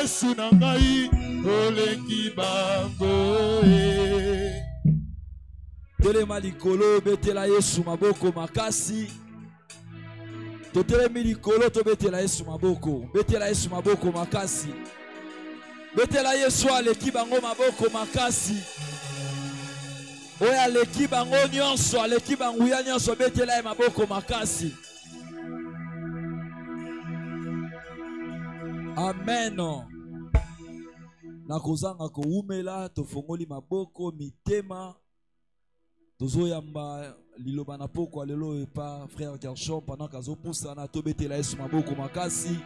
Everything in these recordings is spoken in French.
Yesu na ngai oleki bango. Telema likolo betela Yesu maboko makasi. Totelemi likolo to betela Yesu maboko. Betela Yesu maboko makasi. Betela Yesu aleki bango maboko makasi. Oya aleki bango nyonso, aleki banguya nyonso betela maboko makasi. Amen. Nakozanga koumela tofongoli maboko mitema. Tozoyamba liloba na poko lelo epa frère Gershon pendant kazo poussa na tobetela Yesu maboko makasi.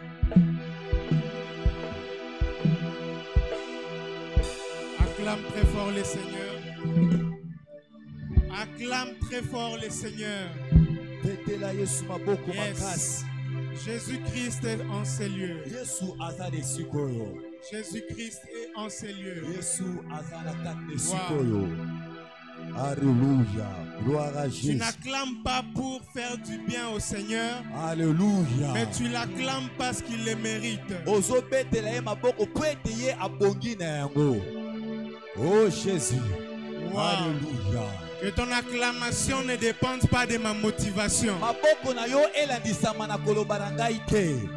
Acclame très fort le Seigneur. Acclame très fort le Seigneur. Betela Yesu maboko makasi. Jésus-Christ est en ces lieux. Yesu azale sikoyo. Jésus-Christ est en ces lieux. Yesu azala kate sikoyo. Alléluia. Gloire à Jésus. Tu n'acclames pas pour faire du bien au Seigneur. Alléluia. Mais tu l'acclames parce qu'il le mérite. Ozo betela ye maboko po ete ye abongi na yango. Oh Jésus. Wow. Alléluia. Que ton acclamation ne dépende pas de ma motivation.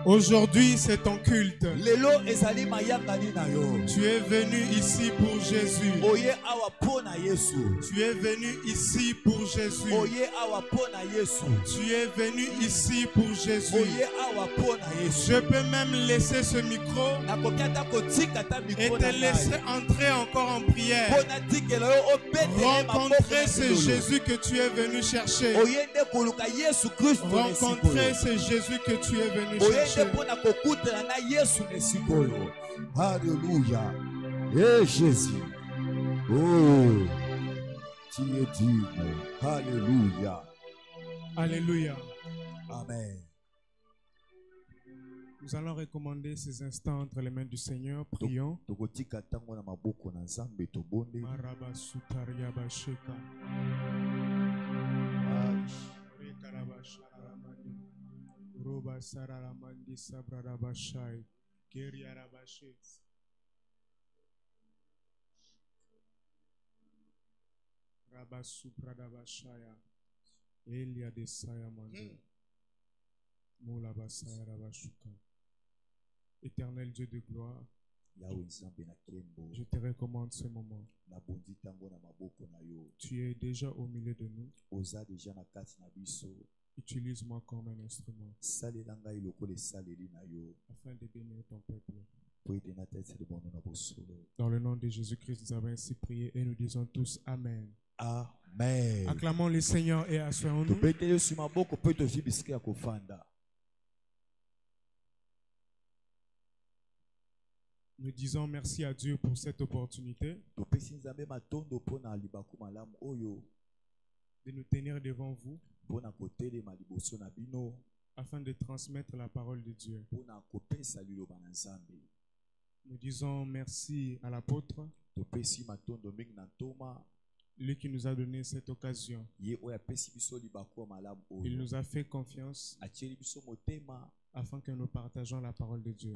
Aujourd'hui, c'est ton culte. Tu es venu ici pour Jésus. Tu es venu ici pour Jésus. Tu es venu ici pour Jésus. Je peux même laisser ce micro et te laisser entrer encore en prière. Rencontrer c'est Jésus que tu es venu chercher. Rencontrer c'est Jésus que tu es venu chercher. Alléluia. Et Jésus. Oh, tu es digne. Alléluia. Alléluia. Amen. Nous allons recommander ces instants entre les mains du Seigneur. Prions. Éternel Dieu de gloire, je te recommande ce moment. Tu es déjà au milieu de nous. Utilise-moi comme un instrument afin de bénir ton peuple. Dans le nom de Jésus-Christ, nous avons ainsi prié et nous disons tous Amen. Amen. Acclamons le Seigneur et assoyons-nous. Nous disons merci à Dieu pour cette opportunité de nous tenir devant vous afin de transmettre la parole de Dieu. Nous disons merci à l'apôtre, lui qui nous a donné cette occasion. Il nous a fait confiance afin que nous partageons la parole de Dieu.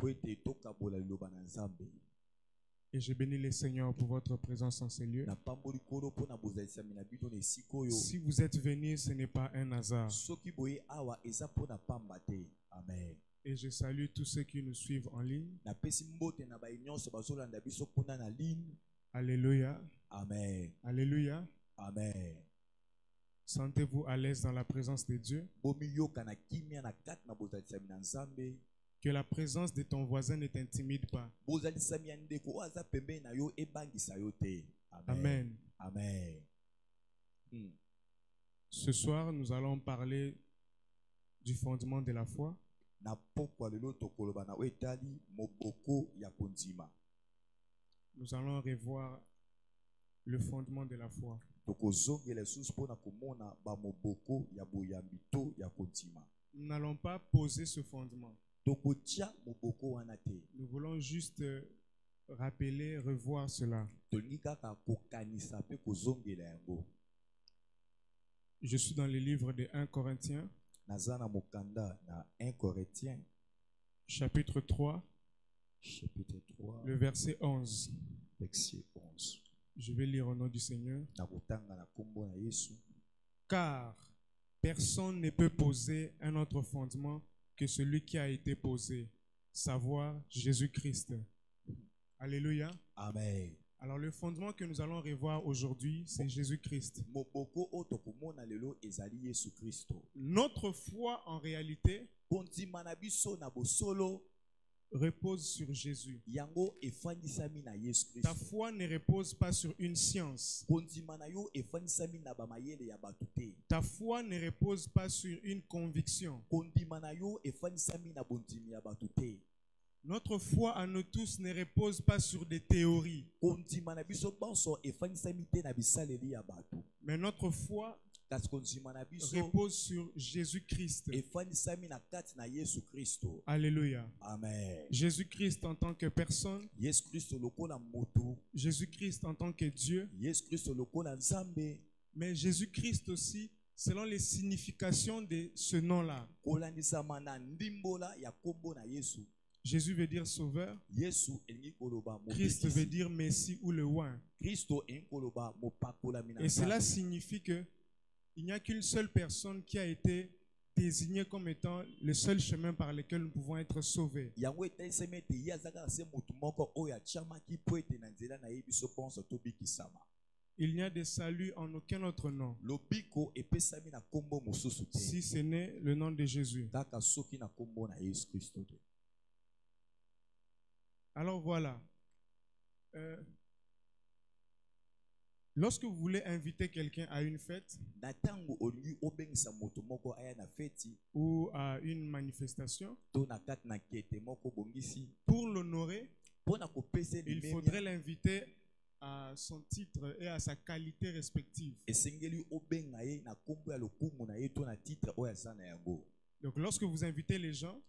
Et je bénis le Seigneur pour votre présence en ces lieux. Si vous êtes venus, ce n'est pas un hasard. Amen. Et je salue tous ceux qui nous suivent en ligne. Alléluia. Amen. Alléluia. Amen. Sentez-vous à l'aise dans la présence de Dieu. Que la présence de ton voisin ne t'intimide pas. Amen. Amen. Ce soir, nous allons parler du fondement de la foi. Nous allons revoir le fondement de la foi. Nous n'allons pas poser ce fondement. Nous voulons juste rappeler, revoir cela. Je suis dans le livre de 1 Corinthiens, chapitre 3, chapitre 3, le verset 11. verset 11. Je vais lire au nom du Seigneur. Car personne ne peut poser un autre fondement que celui qui a été posé, savoir Jésus-Christ. Alléluia. Amen. Alors le fondement que nous allons revoir aujourd'hui, c'est Jésus-Christ. Notre foi en réalité repose sur Jésus. Ta foi ne repose pas sur une science. Ta foi ne repose pas sur une conviction. Notre foi à nous tous ne repose pas sur des théories. Mais notre foi repose sur Jésus-Christ. Alléluia. Amen. Jésus-Christ en tant que personne. Jésus-Christ en tant que Dieu. Mais Jésus-Christ aussi selon les significations de ce nom-là. Jésus veut dire sauveur. Christ veut dire Messie ou le oint. Et cela signifie que il n'y a qu'une seule personne qui a été désignée comme étant le seul chemin par lequel nous pouvons être sauvés. Il n'y a de salut en aucun autre nom, si ce n'est le nom de Jésus. Alors voilà. Lorsque vous voulez inviter quelqu'un à une fête ou à une manifestation, pour l'honorer, il faudrait l'inviter à son titre et à sa qualité respective. Donc lorsque vous invitez les gens,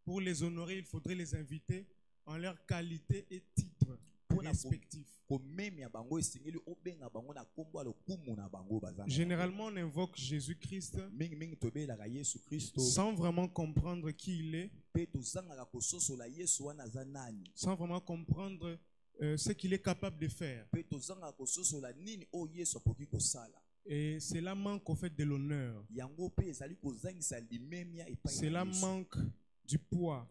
pour les honorer, il faudrait les inviter en leur qualité et titre respectifs. Généralement, on invoque Jésus-Christ sans vraiment comprendre qui il est, sans vraiment comprendre ce qu'il est capable de faire. Et cela manque au fait de l'honneur. Cela manque du poids.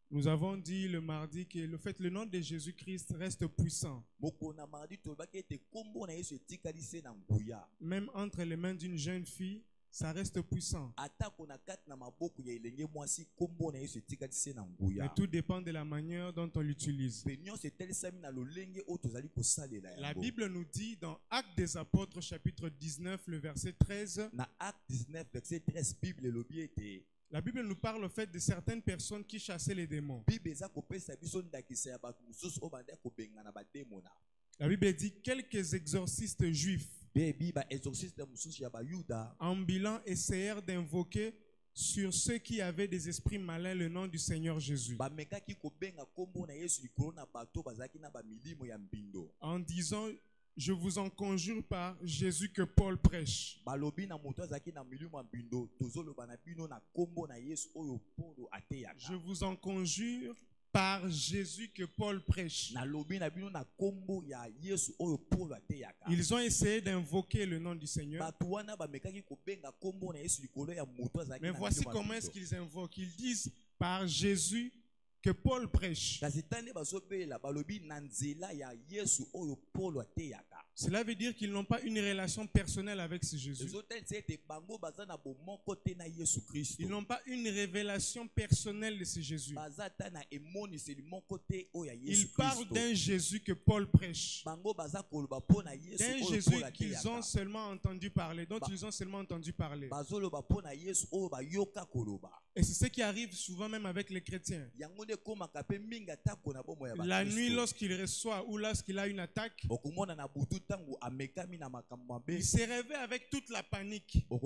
Nous avons dit le mardi que le nom de Jésus-Christ reste puissant. Même entre les mains d'une jeune fille, ça reste puissant. Mais tout dépend de la manière dont on l'utilise. La Bible nous dit dans Actes des Apôtres chapitre 19 le verset 13. La Bible nous parle au fait de certaines personnes qui chassaient les démons. La Bible dit quelques exorcistes juifs ambulants essayèrent d'invoquer sur ceux qui avaient des esprits malins le nom du Seigneur Jésus, en disant: je vous en conjure par Jésus que Paul prêche. Je vous en conjure par Jésus que Paul prêche. Ils ont essayé d'invoquer le nom du Seigneur. Mais voici comment est-ce qu'ils invoquent. Ils disent par Jésus que Paul prêche. Cela veut dire qu'ils n'ont pas une relation personnelle avec ce Jésus. Ils n'ont pas une révélation personnelle de ce Jésus. Ils parlent d'un Jésus que Paul prêche, d'un Jésus qu'ils ont seulement entendu parler, dont ils ont seulement entendu parler. Et c'est ce qui arrive souvent même avec les chrétiens. La nuit, lorsqu'il reçoit ou lorsqu'il a une attaque, il se réveille avec toute la panique. Il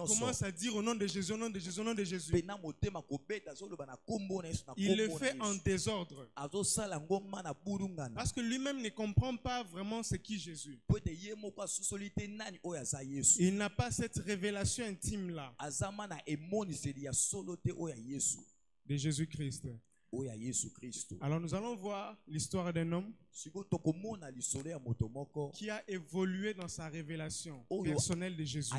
commence à dire au nom de Jésus, au nom de Jésus, au nom de Jésus. Il le fait en désordre. Parce que lui-même ne comprend pas vraiment ce qu'est Jésus. Il n'a pas cette révélation intime-là. de Jésus-Christ. Alors nous allons voir l'histoire d'un homme qui a évolué dans sa révélation personnelle de Jésus.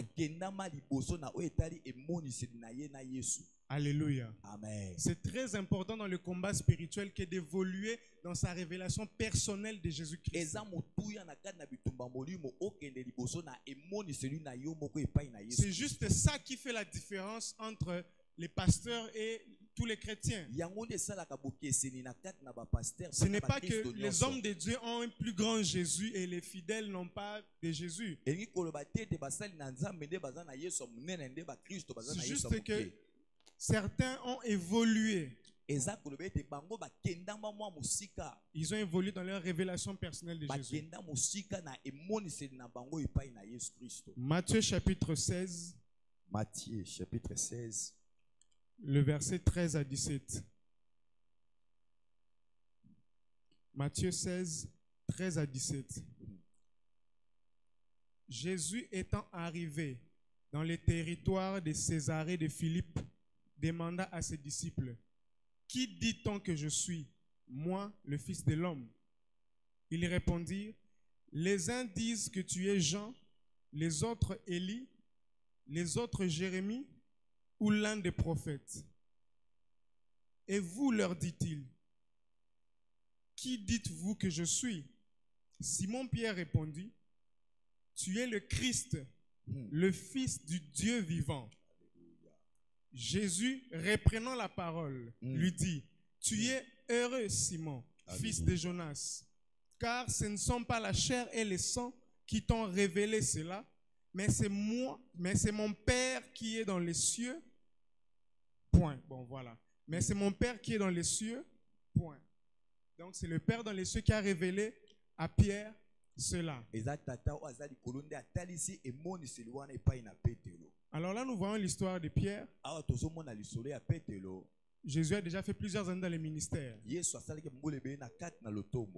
Alléluia. Amen. C'est très important dans le combat spirituel que d'évoluer dans sa révélation personnelle de Jésus-Christ. C'est juste ça qui fait la différence entre les pasteurs et tous les chrétiens. Ce n'est pas que les hommes de Dieu ont un plus grand Jésus et les fidèles n'ont pas de Jésus. C'est juste que certains ont évolué. Ils ont évolué dans leur révélation personnelle de Jésus. Matthieu chapitre 16. Matthieu chapitre 16. Le verset 13 à 17. Matthieu 16, 13 à 17. Jésus étant arrivé dans les territoires de Césarée de Philippe, demanda à ses disciples, « Qui dit-on que je suis, moi, le Fils de l'homme » Ils répondirent, « Les uns disent que tu es Jean, les autres Élie, les autres Jérémie, ou l'un des prophètes. Et vous, leur dit-il, qui dites-vous que je suis? Simon-Pierre répondit, tu es le Christ, le Fils du Dieu vivant. Jésus, reprenant la parole, lui dit, tu es heureux, Simon, fils de Jonas, car ce ne sont pas la chair et le sang qui t'ont révélé cela, mais c'est mon Père qui est dans les cieux. Point. Bon, voilà. Mais c'est mon Père qui est dans les cieux. Point. Donc, c'est le Père dans les cieux qui a révélé à Pierre cela. Alors là, nous voyons l'histoire de Pierre. Jésus a déjà fait plusieurs années dans le ministère.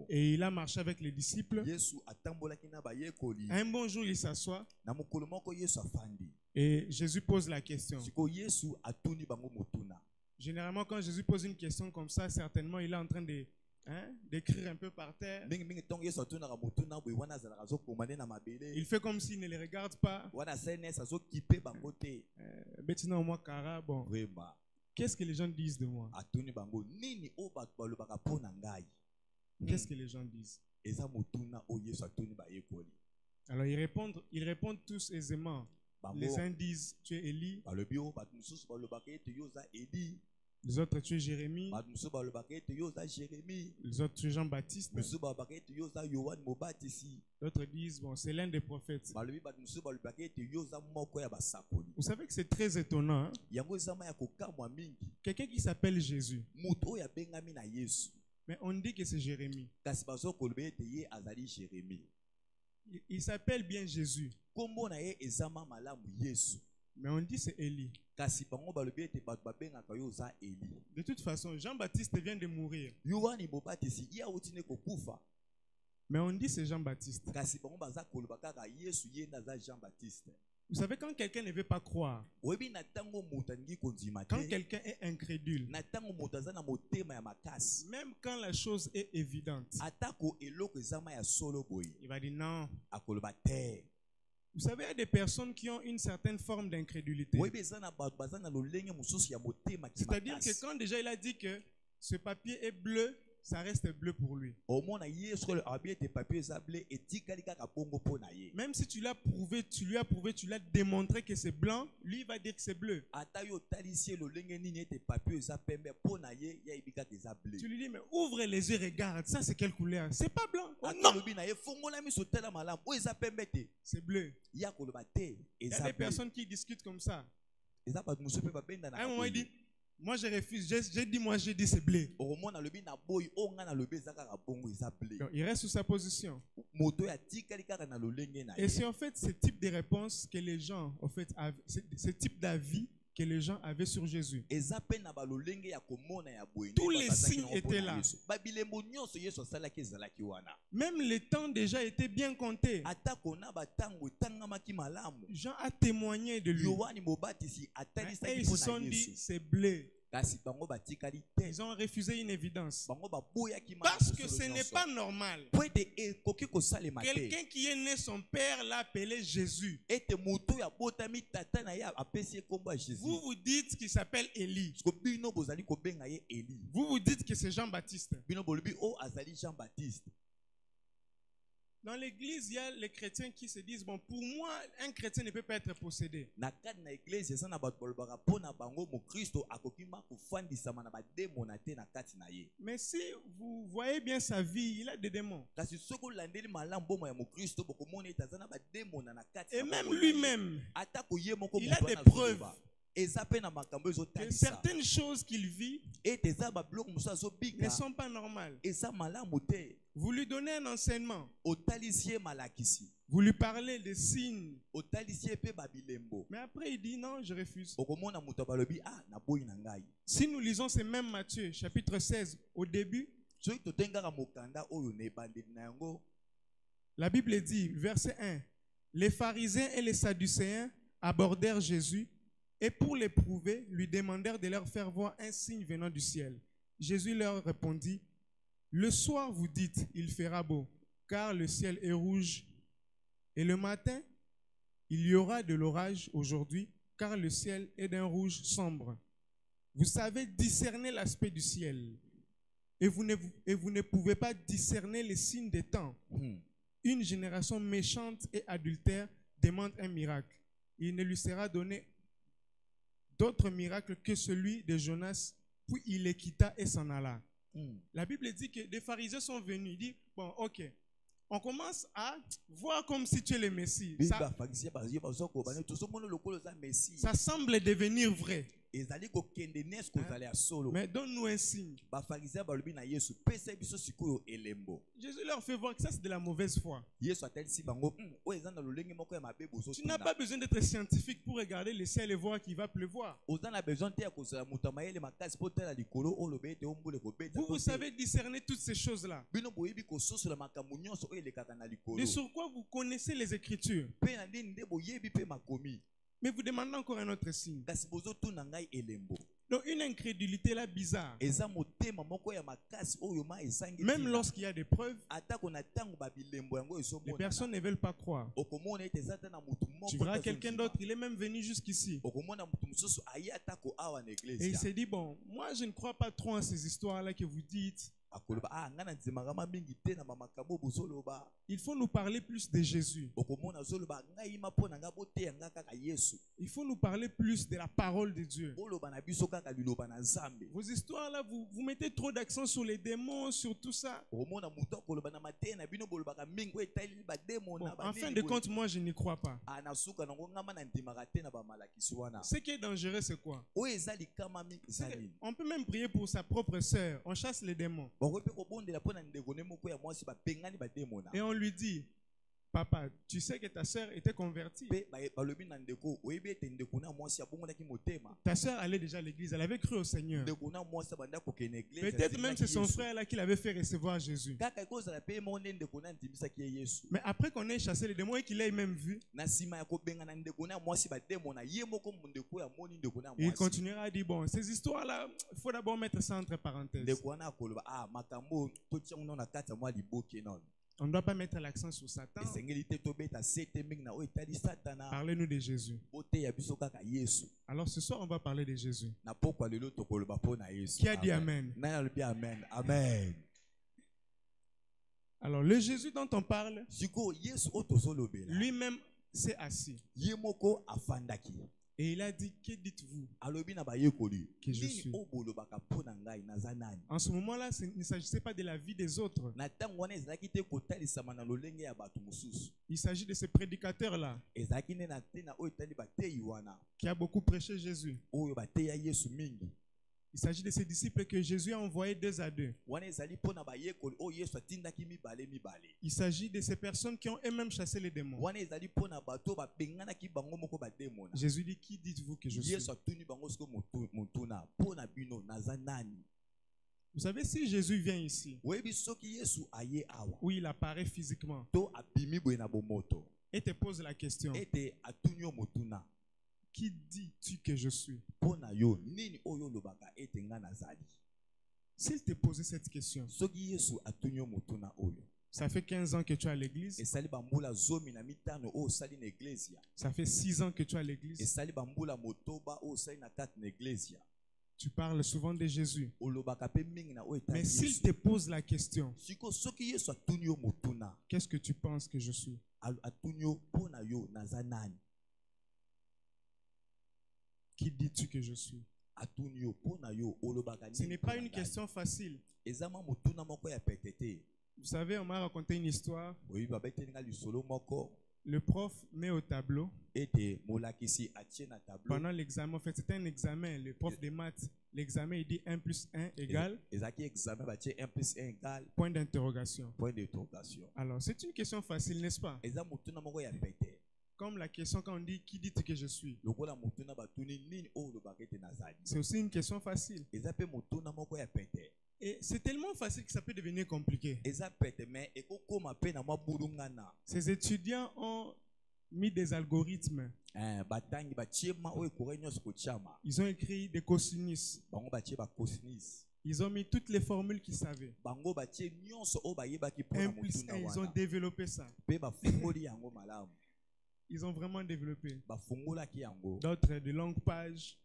Et il a marché avec les disciples. Un bon jour, il s'assoit. Et Jésus pose la question. Généralement, quand Jésus pose une question comme ça, certainement, il est en train de d'écrire un peu par terre. Il fait comme s'il ne les regarde pas. Bon. Qu'est-ce que les gens disent de moi? Qu'est-ce que les gens disent? Alors ils répondent tous aisément. Les uns disent tu es Élie. Les autres tu es Jérémie. Les autres tu es Jean-Baptiste. D'autres disent bon, c'est l'un des prophètes. Vous savez que c'est très étonnant. Hein? Quelqu'un qui s'appelle Jésus. Mais on dit que c'est Jérémie. Il s'appelle bien Jésus. Mais on dit c'est Élie. De toute façon, Jean-Baptiste vient de mourir. Mais on dit c'est Jean-Baptiste. Vous savez, quand quelqu'un ne veut pas croire, quand quelqu'un est incrédule, même quand la chose est évidente, il va dire non. Vous savez, il y a des personnes qui ont une certaine forme d'incrédulité. C'est-à-dire que quand déjà il a dit que ce papier est bleu, ça reste bleu pour lui. Même si tu l'as prouvé, tu lui as démontré que c'est blanc, lui il va dire que c'est bleu. Tu lui dis, mais ouvre les yeux, regarde, ça c'est quelle couleur? C'est pas blanc. Oh, non. C'est bleu. Il y a des personnes qui discutent comme ça. À un moment il dit, moi je refuse, j'ai dit c'est bleu. Donc, il reste sur sa position. Et c'est en fait ce type de réponse que les gens, en fait, ce type d'avis que les gens avaient sur Jésus. Tous les signes étaient là. Même les temps déjà étaient bien comptés. Jean a témoigné de lui. Et ils se sont dit, c'est blé. Ils ont refusé une évidence. Parce que ce n'est pas normal. Quelqu'un qui est né, son père l'a appelé Jésus. Vous vous dites qu'il s'appelle Élie. Vous vous dites que c'est Jean-Baptiste. Dans l'église, il y a les chrétiens qui se disent, bon, pour moi, un chrétien ne peut pas être possédé. Mais si vous voyez bien sa vie, il a des démons. Et même lui-même, il a des preuves. Que certaines choses qu'il vit ne sont pas normales. Vous lui donnez un enseignement. Vous lui parlez des signes. Mais après il dit non, je refuse. Si nous lisons ces mêmes Matthieu chapitre 16 au début, la Bible dit, verset 1, les pharisiens et les sadducéens abordèrent Jésus et pour l'éprouver, lui demandèrent de leur faire voir un signe venant du ciel. Jésus leur répondit, le soir vous dites, il fera beau, car le ciel est rouge. Et le matin, il y aura de l'orage aujourd'hui, car le ciel est d'un rouge sombre. Vous savez discerner l'aspect du ciel, et vous ne pouvez pas discerner les signes des temps. Une génération méchante et adultère demande un miracle. Il ne lui sera donné d'autre miracle que celui de Jonas, puis il les quitta et s'en alla. La Bible dit que des pharisiens sont venus. Il dit, bon, ok, on commence à voir comme si tu es le Messie. Ça semble devenir vrai. Mais donne-nous un signe. Jésus leur fait voir que ça c'est de la mauvaise foi. Tu n'as pas besoin d'être scientifique pour regarder le ciel et voir qu'il va pleuvoir. Vous savez discerner toutes ces choses-là. Et sur quoi vous connaissez les Écritures. Mais vous demandez encore un autre signe. Donc une incrédulité là bizarre. Même lorsqu'il y a des preuves, les personnes ne veulent pas croire. Tu verras quelqu'un d'autre, il est même venu jusqu'ici. Et il s'est dit, bon, moi je ne crois pas trop en ces histoires-là que vous dites. Il faut nous parler plus de Jésus. Il faut nous parler plus de la parole de Dieu. Vos histoires là, vous mettez trop d'accent sur les démons, sur tout ça. Bon, en fin de compte, moi je n'y crois pas. Ce qui est dangereux, c'est quoi? On peut même prier pour sa propre sœur. On chasse les démons. Et on lui dit, papa, tu sais que ta sœur était convertie. Ta sœur allait déjà à l'église, elle avait cru au Seigneur. Peut-être même c'est son frère là qui l'avait fait recevoir Jésus. Mais après qu'on ait chassé les démons et qu'il ait même vu, il continuera à dire, bon, ces histoires là, il faut d'abord mettre ça entre parenthèses. On ne doit pas mettre l'accent sur Satan. Parlez-nous de Jésus. Alors ce soir, on va parler de Jésus. Qui a dit Amen? Amen. Alors le Jésus dont on parle, lui-même s'est assis. Et il a dit, que dites-vous que je suis? En ce moment-là, il ne s'agissait pas de la vie des autres. Il s'agit de ce prédicateur-là qui a beaucoup prêché Jésus. Il s'agit de ces disciples que Jésus a envoyés 2 à 2. Il s'agit de ces personnes qui ont eux-mêmes chassé les démons. Jésus dit, qui dites-vous que je suis? Vous savez, si Jésus vient ici, où il apparaît physiquement, et te pose la question, qui dis-tu que je suis? S'il te posait cette question, ça fait 15 ans que tu es à l'église, ça fait 6 ans que tu es à l'église, tu parles souvent de Jésus. Mais s'il te pose la question, qu'est-ce que tu penses que je suis? Qui dis-tu que je suis? Ce n'est pas une question facile. Vous savez, on m'a raconté une histoire. Le prof met au tableau. Pendant l'examen, en fait, c'était un examen. Le prof de maths, l'examen, il dit 1 plus 1 égale. Point d'interrogation. Alors, c'est une question facile, n'est-ce pas? Comme la question quand on dit qui dit que je suis. C'est aussi une question facile. Et c'est tellement facile que ça peut devenir compliqué. Ces étudiants ont mis des algorithmes. Ils ont écrit des cosinus. Ils ont mis toutes les formules qu'ils savaient. 1 plus 1, ils ont développé ça. Ils ont vraiment développé. D'autres de longues pages.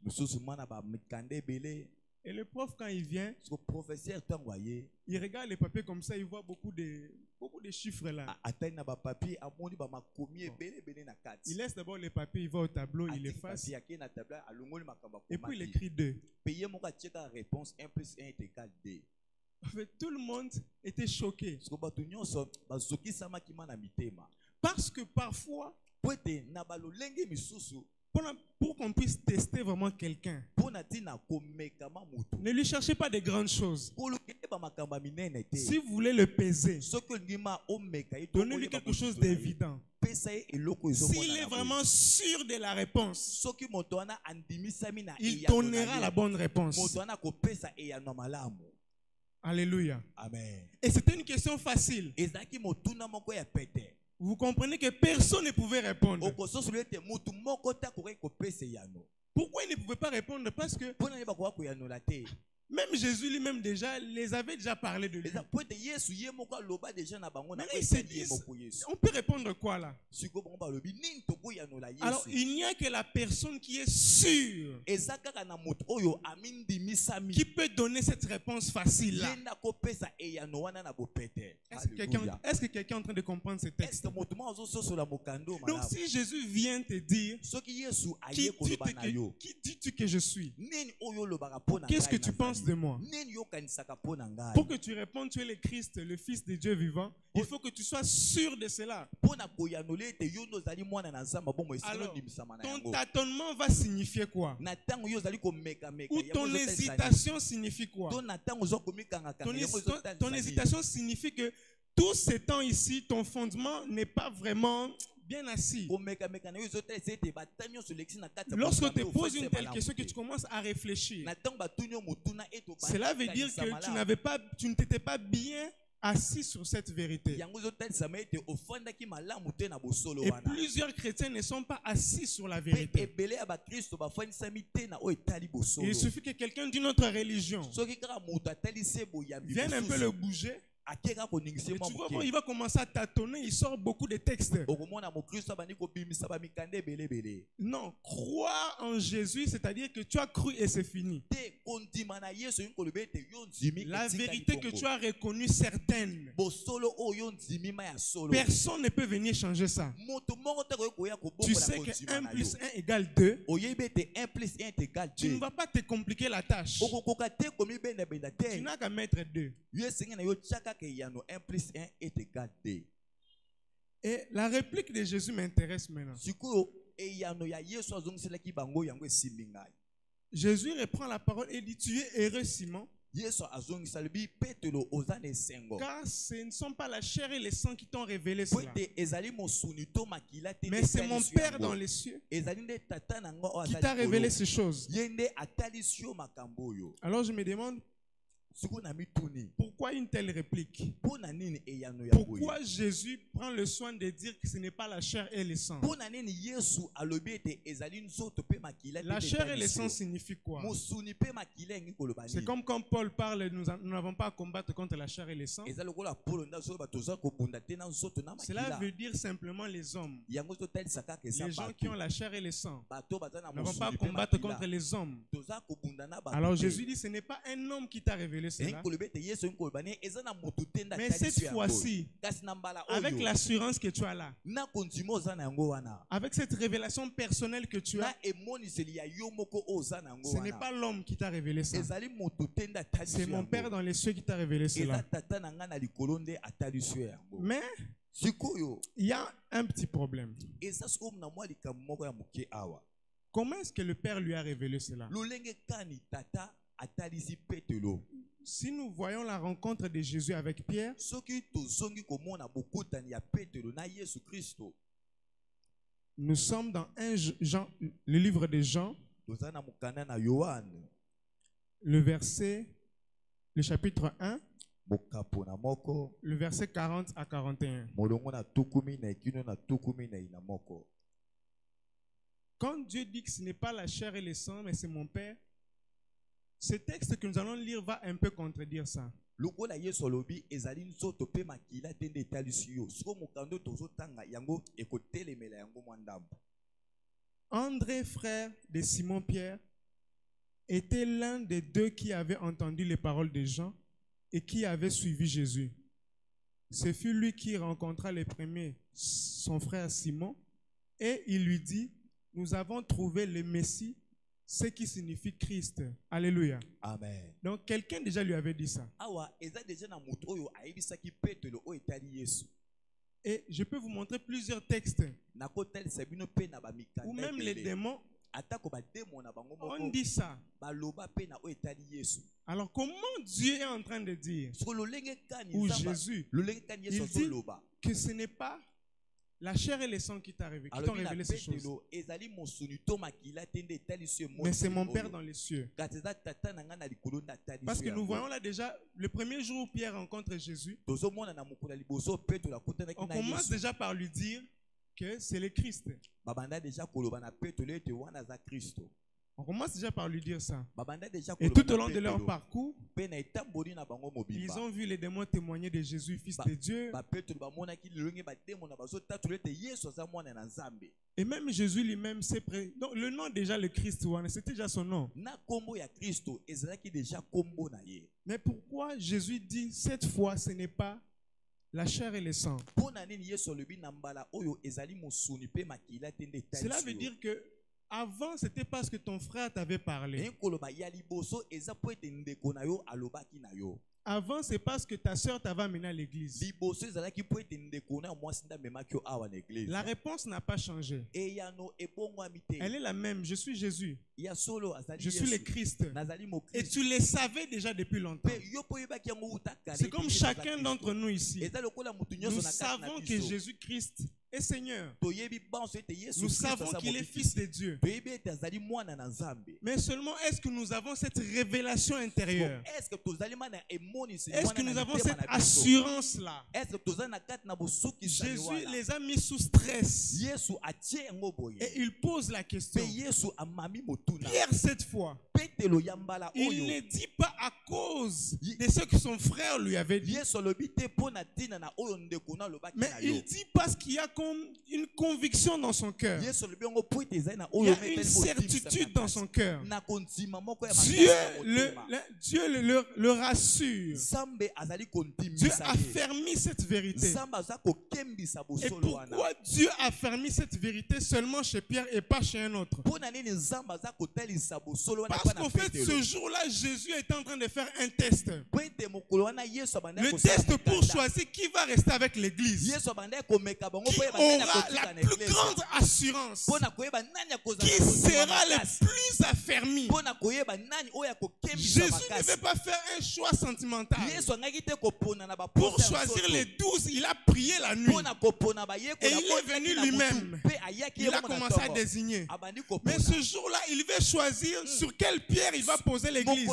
Et le prof, quand il vient, il regarde les papiers comme ça, il voit beaucoup de chiffres là. Il laisse d'abord les papiers, il va au tableau, il efface. Et puis il écrit 2. En fait, tout le monde était choqué. Parce que parfois, pour qu'on puisse tester vraiment quelqu'un, ne lui cherchez pas de grandes choses. Si vous voulez le peser, donnez-lui quelque chose d'évident. S'il est vraiment sûr de la réponse, il donnera la bonne réponse. Alléluia. Amen. Et c'était une question facile. Vous comprenez que personne ne pouvait répondre. Pourquoi il ne pouvait pas répondre? Parce que même Jésus lui-même déjà les avait déjà parlé de lui. Maintenant, ils se disent, on peut répondre quoi là? Alors il n'y a que la personne qui est sûre qui peut donner cette réponse facile là. Est-ce que quelqu'un est en train de comprendre ce texte? Donc si Jésus vient te dire, qui dis-tu que je suis? Qu'est-ce que tu penses de moi? Pour que tu répondes, tu es le Christ, le Fils de Dieu vivant, il faut que tu sois sûr de cela. Alors, ton tâtonnement va signifier quoi? Ou ton hésitation signifie quoi? Ton hésitation signifie que tout ce temps ici, ton fondement n'est pas vraiment bien assis. Lorsqu'on te pose une telle question que tu commences à réfléchir, cela veut dire que tu ne t'étais pas bien assis sur cette vérité. Et plusieurs chrétiens ne sont pas assis sur la vérité. Il suffit que quelqu'un d'une autre religion vienne un peu le bouger. Et tu vois, il va commencer à tâtonner, il sort beaucoup de textes. Non, croire en Jésus, c'est-à-dire que tu as cru et c'est fini. La vérité que tu as reconnue certaine, personne ne peut venir changer ça. Tu sais que 1 plus 1 égale 2. Tu ne vas pas te compliquer la tâche. Tu n'as qu'à mettre 2. Et la réplique de Jésus m'intéresse maintenant. Jésus reprend la parole et dit, tu es heureux Simon, car ce ne sont pas la chair et le sang qui t'ont révélé cela, mais c'est mon Père dans les cieux qui t'a révélé ces choses. Alors je me demande, pourquoi une telle réplique? Pourquoi Jésus prend le soin de dire que ce n'est pas la chair et le sang? La chair et le sang signifie quoi? C'est comme quand Paul parle, nous n'avons pas à combattre contre la chair et le sang. Cela veut dire simplement les hommes. Les gens qui ont la chair et le sang. Nous n'avons pas à combattre contre les hommes. Alors Jésus dit, ce n'est pas un homme qui t'a révélé cela. Mais cette fois-ci, avec l'assurance que tu as là, avec cette révélation personnelle que tu as, ce n'est pas l'homme qui t'a révélé ça. C'est mon Père dans les cieux qui t'a révélé cela. Mais il y a un petit problème. Comment est-ce que le Père lui a révélé cela? Si nous voyons la rencontre de Jésus avec Pierre, nous sommes dans le livre de Jean, le chapitre 1, le verset 40 à 41. Quand Dieu dit que ce n'est pas la chair et le sang, mais c'est mon Père, ce texte que nous allons lire va un peu contredire ça. André, frère de Simon-Pierre, était l'un des deux qui avaient entendu les paroles de Jean et qui avait suivi Jésus. Ce fut lui qui rencontra le premier son frère Simon et il lui dit, nous avons trouvé le Messie, ce qui signifie Christ. Alléluia. Amen. Donc quelqu'un déjà lui avait dit ça. Et je peux vous montrer plusieurs textes où même les démons on dit ça. Alors comment Dieu est en train de dire, ou Jésus, il dit que ce n'est pas la chair et le sang qui t'ont révélé ces choses, mais c'est mon Père dans les cieux. Parce que nous voyons là déjà, le premier jour où Pierre rencontre Jésus, on commence déjà par lui dire que c'est le Christ. On commence déjà par lui dire ça. Et tout au long de leur parcours, ils ont vu les démons témoigner de Jésus, fils de Dieu. Et même Jésus lui-même s'est prêt. Donc le nom déjà, le Christ, c'était déjà son nom. Mais pourquoi Jésus dit cette fois ce n'est pas la chair et le sang? Cela veut dire que avant, c'était parce que ton frère t'avait parlé. Avant, c'est parce que ta soeur t'avait amené à l'église. La réponse n'a pas changé. Elle est la même. Je suis Jésus. Je suis le Christ. Et tu le savais déjà depuis longtemps. C'est comme chacun d'entre nous ici. Nous savons que Jésus-Christ est Seigneur. Nous savons qu'il est Fils de Dieu. Mais seulement est-ce que nous avons cette révélation intérieure? Est-ce que nous avons cette assurance-là? Jésus les a mis sous stress. Et il pose la question. Pierre, cette fois, il ne dit pas à cause de ce que son frère lui avait dit. Mais il dit parce qu'il y a comme une conviction dans son cœur. Il y a une certitude dans son cœur. Dieu le rassure. Dieu a fermé cette vérité. Et pourquoi Dieu a fermé cette vérité seulement chez Pierre et pas chez un autre? Parce qu'en fait, ce jour-là, Jésus était en train de faire un test. Le test pour choisir qui va rester avec l'église. Qui aura la plus grande assurance, qui sera le plus affermi. Jésus ne veut pas faire un choix sentimental. Pour choisir les 12, il a prié la nuit. Et il est venu lui-même. Il a commencé à désigner. Mais ce jour-là, il veut choisir sur quelle pierre il va poser l'église.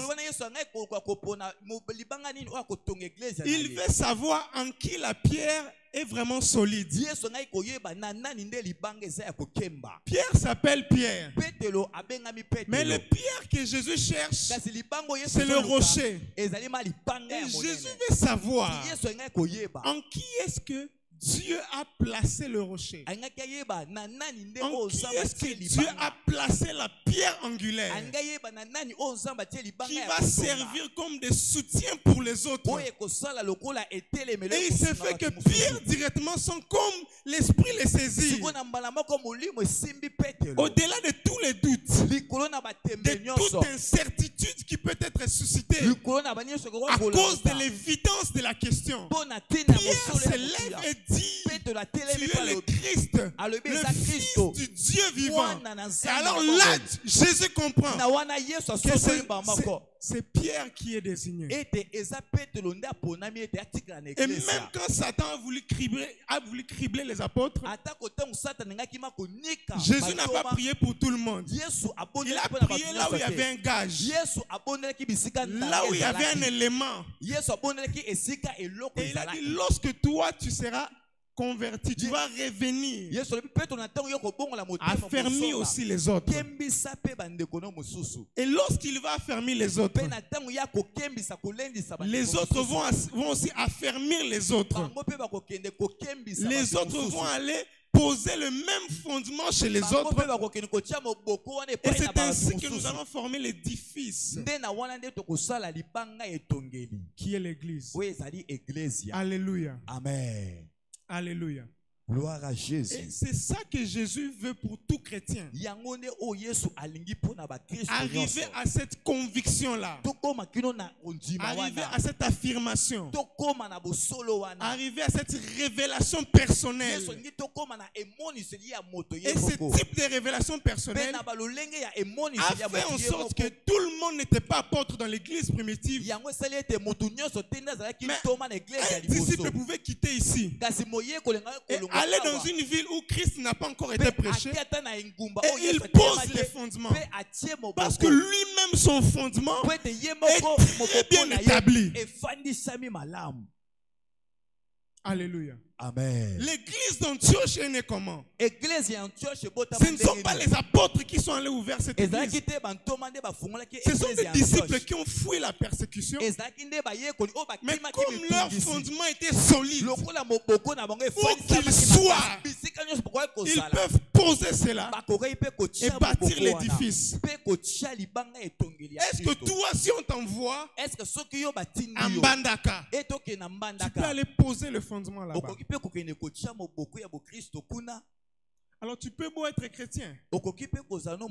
Il veut savoir en qui la pierre est vraiment solide. Pierre s'appelle Pierre. Mais le Pierre que Jésus cherche, c'est le rocher. Et Jésus veut savoir en qui est-ce que Dieu a placé le rocher. En qui est-ce que Dieu a placé la pierre angulaire qui va servir comme des soutiens pour les autres. Et il s'est fait que Pierre directement sont comme l'esprit les saisit. Au-delà de tous les doutes, de toute incertitude qui peut être suscitée à cause de l'évidence de la question, Pierre se lève et dit, tu es le Christ, le Fils du Dieu vivant. Et alors là, Jésus comprend que c'est Pierre qui est désigné. Et même quand Satan a voulu cribler les apôtres, Jésus n'a pas prié pour tout le monde. Il a prié là où il y avait un gage, là où il y avait un élément. Et il a dit, lorsque toi tu seras converti, tu vas revenir, affermir aussi les autres. Et lorsqu'il va affermir les autres vont aussi affermir les autres. Les autres vont aller poser le même fondement chez les autres. Et c'est ainsi que nous allons former l'édifice qui est l'église. Alléluia. Amen. Alléluia. Gloire à Jésus. Et c'est ça que Jésus veut pour tout chrétien. Arriver à cette conviction-là. Arriver à cette affirmation. Arriver à cette révélation personnelle. Et ce type de révélation personnelle a fait en sorte que tout le monde n'était pas apôtre dans l'église primitive. Mais un disciple pouvait quitter ici et aller dans une ville où Christ n'a pas encore été prêché, et il pose les fondements, parce que lui-même son fondement est très bien établi. Alléluia. Amen. L'église d'Antioche est née comment? Ce ne sont pas les apôtres qui sont allés ouvrir cette église. Ce sont des disciples qui ont foué la persécution. Mais comme leur fondement était solide, où qu'ils soient, ils peuvent poser cela et bâtir l'édifice. Est-ce que toi, si on t'envoie à Mbandaka, tu peux aller poser le fondement là-bas? Alors tu peux beau être chrétien, mais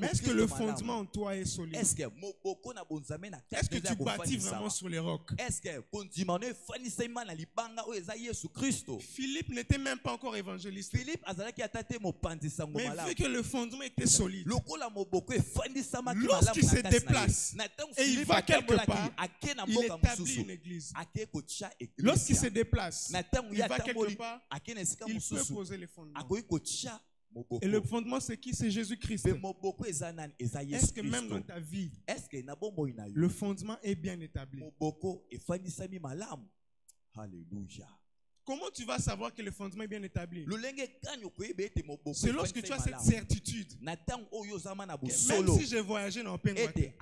est-ce que le fondement en toi est solide? Est-ce que tu bâtis vraiment sur les rocs? Philippe n'était même pas encore évangéliste, mais vu que le fondement était solide, lorsqu'il se déplace et il va quelque part, il établit une église. Lorsqu'il se déplace, il va quelque part, il peut poser les fondements. Et le fondement, c'est qui? C'est Jésus-Christ. Est-ce que même dans ta vie, le fondement est bien établi? Alléluia. Comment tu vas savoir que le fondement est bien établi? C'est lorsque tu as cette certitude que même si j'ai voyagé dans Pengwate,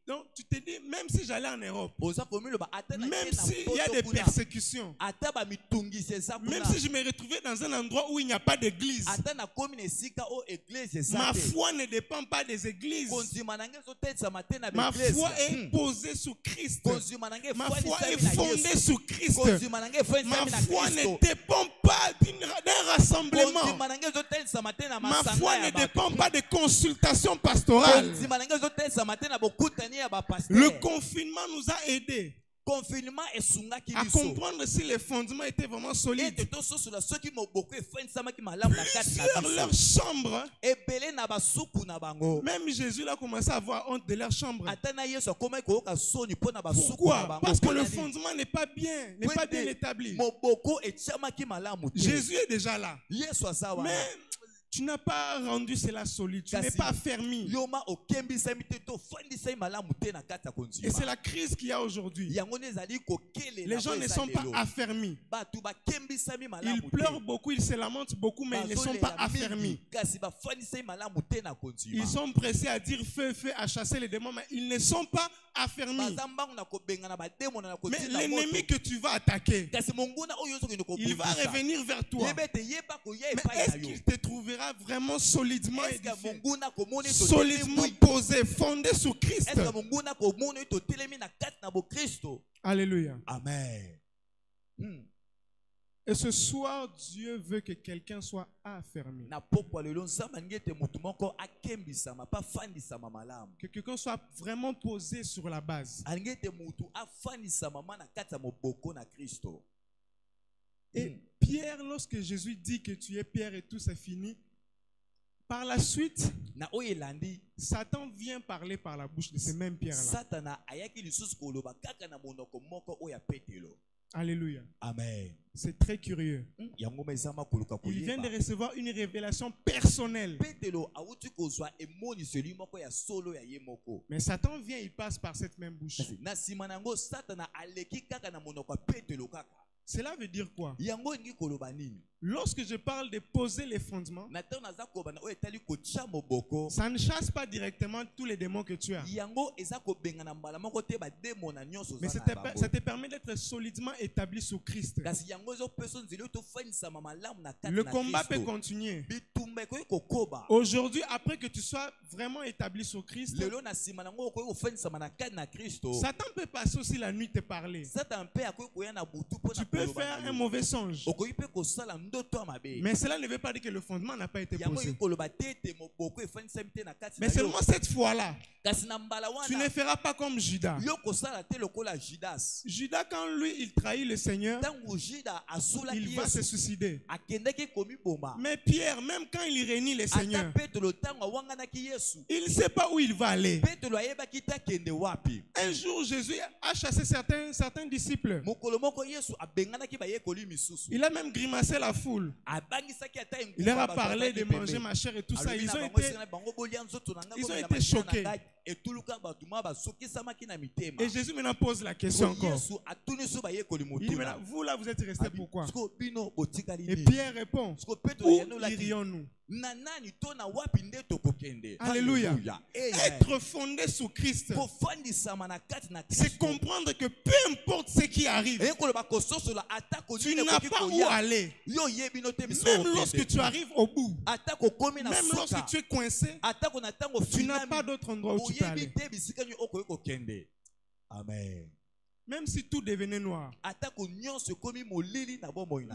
donc tu te dis, même si j'allais en Europe, même s'il y a des persécutions, même si je me retrouvais dans un endroit où il n'y a pas d'église, ma foi ne dépend pas des églises. Ma foi est posée sur Christ. Ma foi est fondée sur Christ. Ma foi ne dépend pas d'un rassemblement. Ma foi ne dépend pas de consultations pastorales. Le confinement nous a aidés à comprendre si les fondements étaient vraiment solides. Sur leur chambre, même Jésus a commencé à avoir honte de leur chambre. Pourquoi? Parce que le fondement n'est pas bien établi. Jésus est déjà là. Mais tu n'as pas rendu cela solide. Tu n'es pas affermi. Et c'est la crise qu'il y a aujourd'hui. Les gens ne sont pas affermis. Ils pleurent beaucoup, ils se lamentent beaucoup, mais ils ne sont pas affermis. Ils sont pressés à dire feu, feu, à chasser les démons, mais ils ne sont pas affermis. Mais l'ennemi que tu vas attaquer, il va revenir vers toi. Mais est-ce qu'il te trouvera vraiment solidement édifié, solidement posé, fondé sur Christ? Alléluia. Amen. Et ce soir, Dieu veut que quelqu'un soit affermi. Que quelqu'un soit vraiment posé sur la base. Et Pierre, lorsque Jésus dit que tu es Pierre et tout c'est fini, par la suite, Satan vient parler par la bouche de ces mêmes pierres-là. Alléluia. Amen. C'est très curieux. Il vient de recevoir une révélation personnelle. Mais Satan vient, il passe par cette même bouche. Cela veut dire quoi? Lorsque je parle de poser les fondements, ça ne chasse pas directement tous les démons que tu as. Mais ça te permet d'être solidement établi sur Christ. Le combat peut continuer. Aujourd'hui, après que tu sois vraiment établi sur Christ, Satan peut passer aussi la nuit te parler. Tu peux faire un mauvais songe. Mais cela ne veut pas dire que le fondement n'a pas été posé. Mais seulement cette fois-là, tu ne feras pas comme Judas. Judas, quand lui, il trahit le Seigneur, il va se suicider. Mais Pierre, même quand il réunit le Seigneur, il ne sait pas où il va aller. Un jour, Jésus a chassé certains disciples. Il a même grimacé la foule. Il leur a parlé de manger ma chair et tout ça. Ils ont été choqués. Et Jésus maintenant pose la question encore. Il dit maintenant, vous là, vous êtes restés pourquoi? Et Pierre répond, où irions-nous? Alléluia. Être fondé sur Christ, c'est comprendre que peu importe ce qui arrive, tu n'as pas où aller. Même lorsque tu arrives au bout, même lorsque tu es coincé, tu n'as pas d'autre endroit où tu peux aller. Amen. Même si tout devenait noir,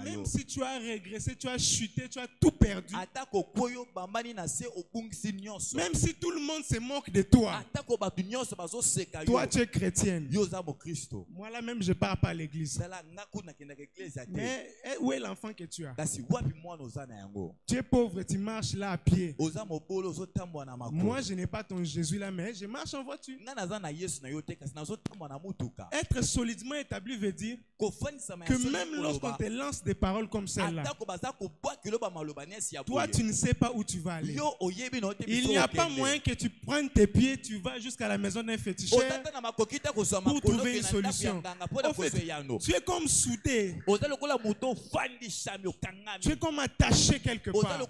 même si tu as régressé, tu as chuté, tu as tout perdu, même si tout le monde se moque de toi, toi tu es chrétienne. Moi là même je ne pars pas à l'église. Mais où est l'enfant que tu as? Tu es pauvre, tu marches là à pied. Moi je n'ai pas ton Jésus là, mais je marche en voiture. Être solidement établi veut dire que même lorsqu'on te lance des paroles comme celle-là, toi tu ne sais pas où tu vas aller. Il n'y a pas moyen que tu prennes tes pieds, tu vas jusqu'à la maison d'un féticheur pour trouver une solution. En fait, tu es comme soudé. Tu es comme attaché quelque part.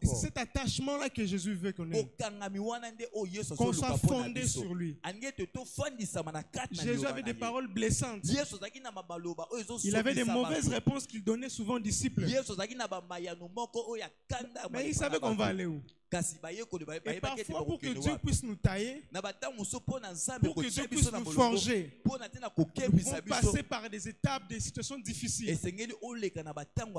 C'est cet attachement-là que Jésus veut qu'on ait. Qu'on soit fondé sur lui. Jésus avait des paroles blessantes. Il avait des mauvaises réponses qu'il donnait souvent aux disciples. Mais il savait qu'on va aller où? Et parfois, pour que Dieu puisse nous tailler, pour que Dieu puisse nous forger, nous devons passer par des étapes, des situations difficiles.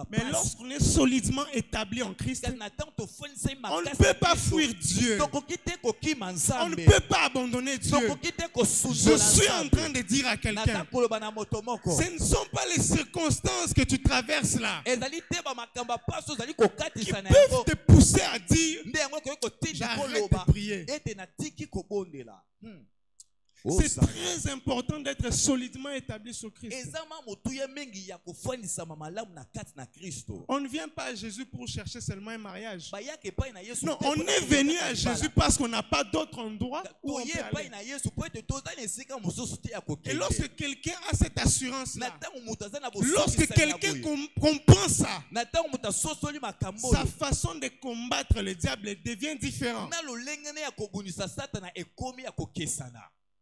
Mais lorsqu'on est solidement établi en Christ, on ne peut pas fuir Dieu. On ne peut pas abandonner Dieu. Je suis en train de dire à quelqu'un, ce ne sont pas les circonstances que tu traverses là qui peuvent te pousser à dire j'arrête de prier. C'est très important d'être solidement établi sur Christ. On ne vient pas à Jésus pour chercher seulement un mariage. Non, on est venu à Jésus parce qu'on n'a pas d'autre endroit où on peut aller. Et lorsque quelqu'un a cette assurance-là, lorsque quelqu'un comprend ça, sa façon de combattre le diable devient différente.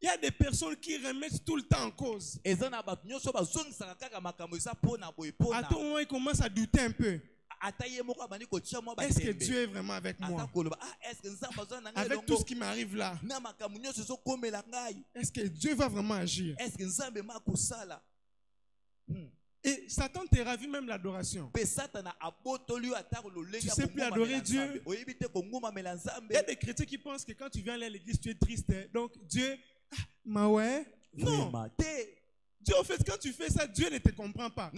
Il y a des personnes qui remettent tout le temps en cause. À tout moment, ils commencent à douter un peu. Est-ce que Dieu est vraiment avec moi? Avec tout ce qui m'arrive là, est-ce que Dieu va vraiment agir? Et Satan te ravit même l'adoration. Tu ne sais plus adorer Dieu. Il y a des chrétiens qui pensent que quand tu viens aller à l'église, tu es triste. Donc Dieu... non. Dieu, en fait, quand tu fais ça, Dieu ne te comprend pas.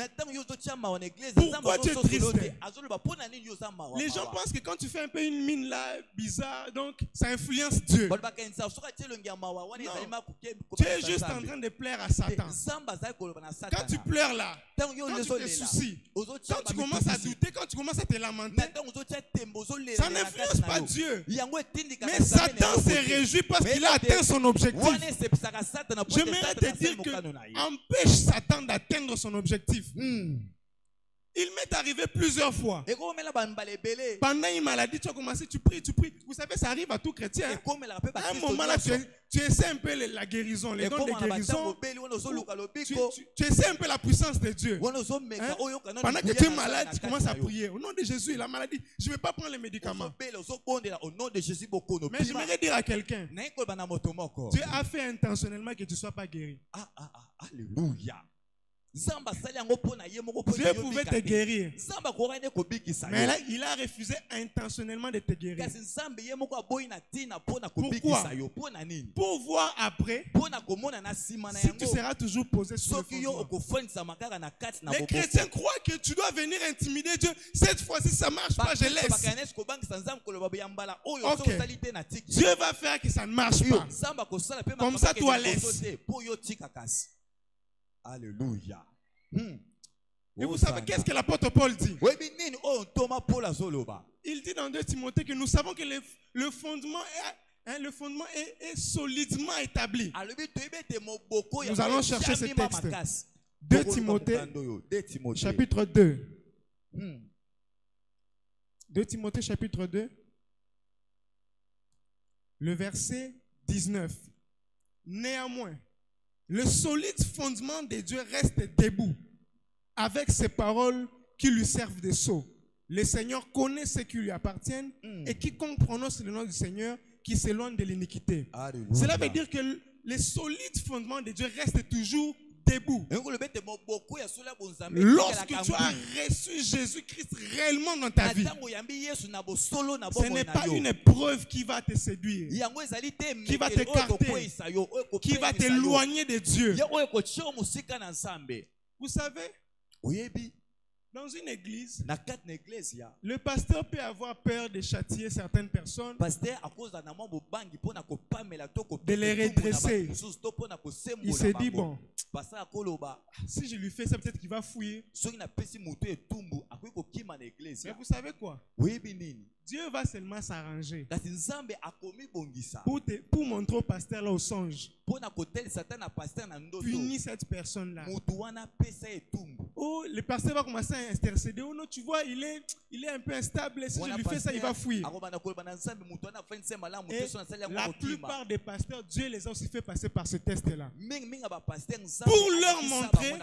Pourquoi tu es triste? Les gens pensent que quand tu fais un peu une mine là, bizarre, donc ça influence Dieu. Non. Tu es juste en train de plaire à Satan. Quand tu pleures là, quand tu te soucies, quand tu commences à douter, quand tu commences à te lamenter, ça n'influence pas Dieu. Mais Satan se réjouit parce qu'il a atteint son objectif. J'aimerais te dire que empêche Satan d'atteindre son objectif. Il m'est arrivé plusieurs fois. Pendant une maladie, tu as commencé, tu pries. Vous savez, ça arrive à tout chrétien. À un moment là, tu essaies un peu la guérison, les dons de guérison. Tu essaies un peu la puissance de Dieu. Pendant que tu es malade, tu commences à prier. Au nom de Jésus, la maladie, je ne vais pas prendre les médicaments. Mais j'aimerais dire à quelqu'un, Dieu a fait intentionnellement que tu ne sois pas guéri. Alléluia. Dieu pouvait te guérir. Mais là, il a refusé intentionnellement de te guérir. Pourquoi? Pour voir après si tu seras toujours posé sur le fondement. Les chrétiens croient que tu dois venir intimider Dieu. Cette fois-ci, ça ne marche pas, je laisse. Okay. Dieu va faire que ça ne marche pas. Comme ça, toi laisse. Alléluia. Et vous savez qu'est-ce que l'apôtre Paul dit? Il dit dans 2 Timothée que nous savons que le fondement est solidement établi. Nous allons chercher ce texte. 2 Timothée, chapitre 2. 2 Timothée, chapitre 2. Le verset 19. Néanmoins, le solide fondement de Dieu reste debout avec ses paroles qui lui servent de sceau. Le Seigneur connaît ce qui lui appartiennent et quiconque prononce le nom du Seigneur qui s'éloigne de l'iniquité. Cela veut dire que le solide fondement de Dieu reste toujours debout. Lorsque tu as reçu Jésus-Christ réellement dans ta vie, ce n'est pas une épreuve qui va te séduire, qui va t'écarter, qui va t'éloigner de Dieu. Vous savez, dans une église, le pasteur peut avoir peur de châtier certaines personnes, de les redresser. Il se dit, bon, si je lui fais ça, peut-être qu'il va fuir. Mais vous savez quoi? Dieu va seulement s'arranger pour montrer au pasteur là au songe. Punir cette personne-là. Oh, le pasteur va commencer à intercéder. Oh non, tu vois, il est un peu instable. Si je lui fais ça, il va fuir. Et la plupart des pasteurs, Dieu les a aussi fait passer par ce test-là. Pour leur montrer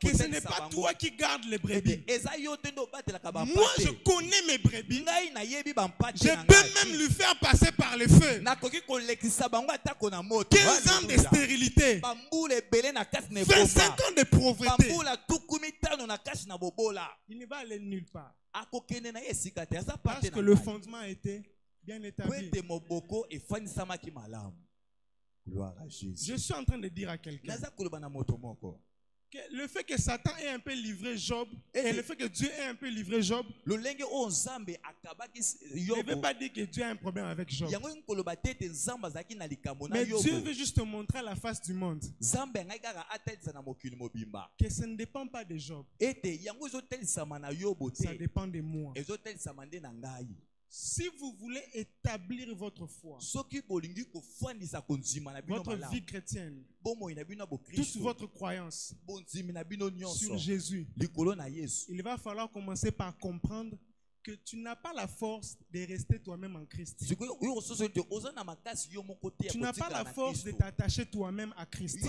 que ce n'est pas toi qui gardes les brebis. Moi, je connais mes brebis. Je peux même lui faire passer par le feu. 15 ans de stérilité. 25 ans de pauvreté. Il ne va aller nulle part. Parce que le fondement a été bien établi. Je suis en train de dire à quelqu'un que le fait que Satan ait un peu livré Job et le fait que Dieu ait un peu livré Job ne veut pas dire que Dieu a un problème avec Job. Mais Dieu veut juste te montrer à la face du monde que ça ne dépend pas de Job. Ça dépend de moi. Si vous voulez établir votre foi, votre vie chrétienne, toute votre croyance sur Jésus, il va falloir commencer par comprendre que tu n'as pas la force de rester toi-même en Christ. Tu n'as pas la force de t'attacher toi-même à Christ.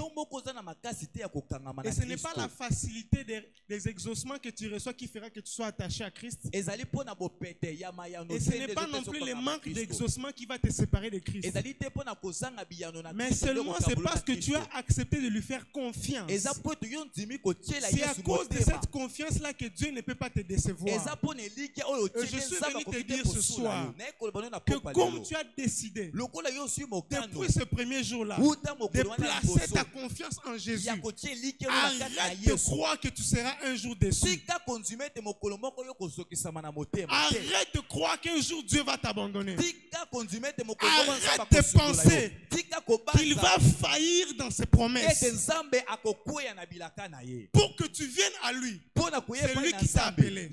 Et ce n'est pas la facilité des exaucements que tu reçois qui fera que tu sois attaché à Christ. Et ce n'est pas non plus le manque d'exaucement qui va te séparer de Christ. Mais seulement c'est parce que tu as accepté de lui faire confiance. C'est à cause de cette confiance-là que Dieu ne peut pas te décevoir. Je suis venu te dire ce soir que comme tu as décidé depuis ce premier jour-là de placer ta confiance en Jésus, arrête de croire que tu seras un jour déçu. Arrête de croire qu'un jour Dieu va t'abandonner. Arrête de penser qu'il va faillir dans ses promesses. Pour que tu viennes à lui, c'est lui qui t'a appelé.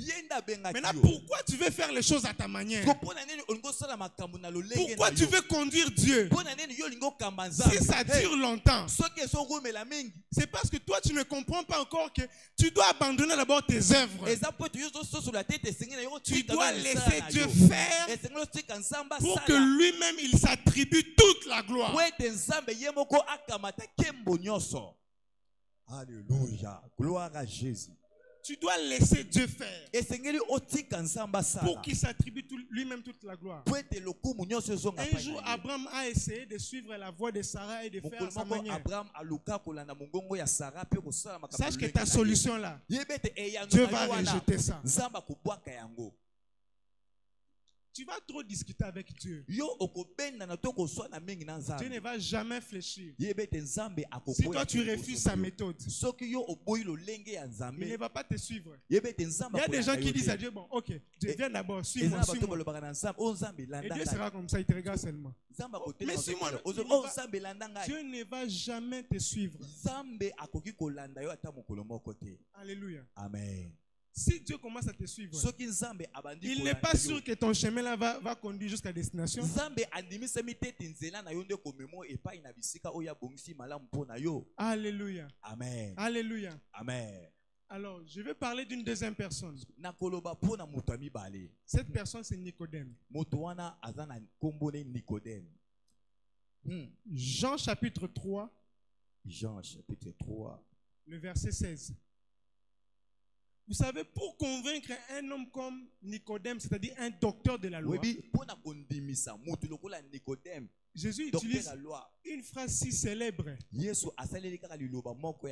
Maintenant, pourquoi tu veux faire les choses à ta manière? Pourquoi tu veux conduire Dieu? Si ça dure longtemps, c'est parce que toi tu ne comprends pas encore que tu dois abandonner d'abord tes œuvres. Tu dois laisser Dieu faire pour que lui-même il s'attribue toute la gloire. Alléluia, gloire à Jésus. Tu dois laisser Dieu faire pour qu'il s'attribue lui-même toute la gloire. Un jour, Abraham a essayé de suivre la voie de Sarah et de faire à sa manière. Sache que ta solution là, Dieu va rejeter ça. Tu vas trop discuter avec Dieu. Dieu ne va jamais fléchir. Si toi tu refuses sa méthode, il ne va pas te suivre. Il y a des gens qui disent à Dieu, bon, ok, Dieu, viens d'abord, suis-moi. Et Dieu sera comme ça, il te regarde seulement. Mais suis-moi, Dieu ne va jamais te suivre. Alléluia. Amen. Si Dieu commence à te suivre, il n'est pas sûr que ton chemin là va conduire jusqu'à destination. Alléluia. Amen. Alléluia. Amen. Alors, je vais parler d'une deuxième personne. Cette personne, c'est Nicodème. Jean chapitre 3. Jean chapitre 3. Le verset 16. Vous savez, pour convaincre un homme comme Nicodème, c'est-à-dire un docteur de la loi, Jésus utilise une phrase si célèbre.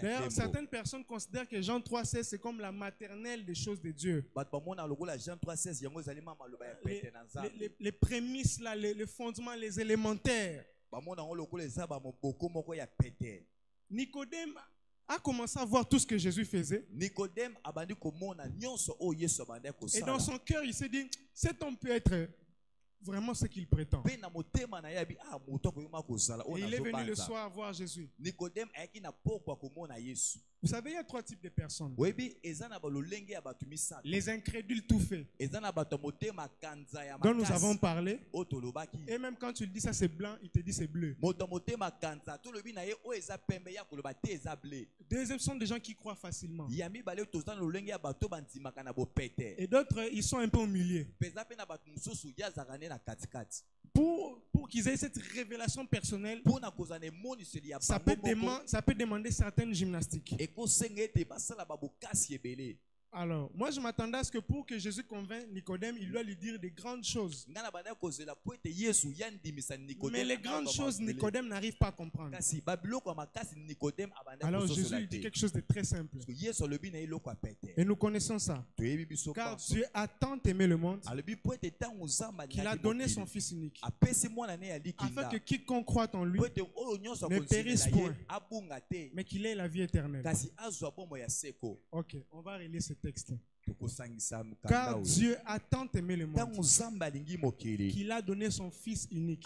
D'ailleurs, certaines personnes considèrent que Jean 3,16 c'est comme la maternelle des choses de Dieu. Les prémices, là, les fondements, les élémentaires. Nicodème a commencé à voir tout ce que Jésus faisait. Et dans son cœur, il s'est dit, cet homme peut être vraiment ce qu'il prétend. Et il est venu le soir voir Jésus. Vous savez, il y a trois types de personnes. Les incrédules tout faits, dont nous avons parlé. Et même quand tu lui dis ça c'est blanc, il te dit c'est bleu. Deuxième sont des gens qui croient facilement. Et d'autres, ils sont un peu au milieu. Pour qu'ils aient cette révélation personnelle, ça peut demander certaines gymnastiques. Alors, moi je m'attendais à ce que pour que Jésus convainc Nicodème, il doit lui dire des grandes choses. Mais les grandes choses, Nicodème n'arrive pas à comprendre. Alors Jésus lui dit quelque chose de très simple. Et nous connaissons ça. Car Dieu a tant aimé le monde qu'il a donné son Fils unique, afin que quiconque croit en lui ne périsse point, mais qu'il ait la vie éternelle. Ok, on va relire ce texte. Car Dieu a tant aimé le monde qu'il a donné son Fils unique.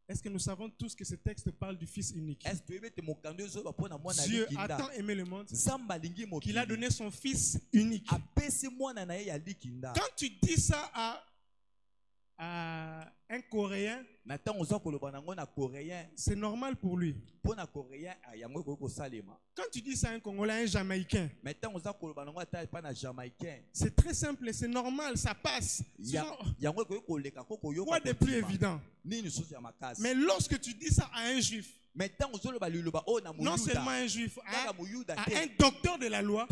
Est-ce que nous savons tous que ce texte parle du Fils unique? Dieu a tant aimé le monde qu'il a donné son Fils unique. Quand tu dis ça à un Coréen, c'est normal pour lui. Quand tu dis ça à un Congolais, un Jamaïcain, c'est très simple, c'est normal, ça passe. Quoi de plus évident? Mais lorsque tu dis ça à un Juif, non seulement un juif, à un docteur de la loi,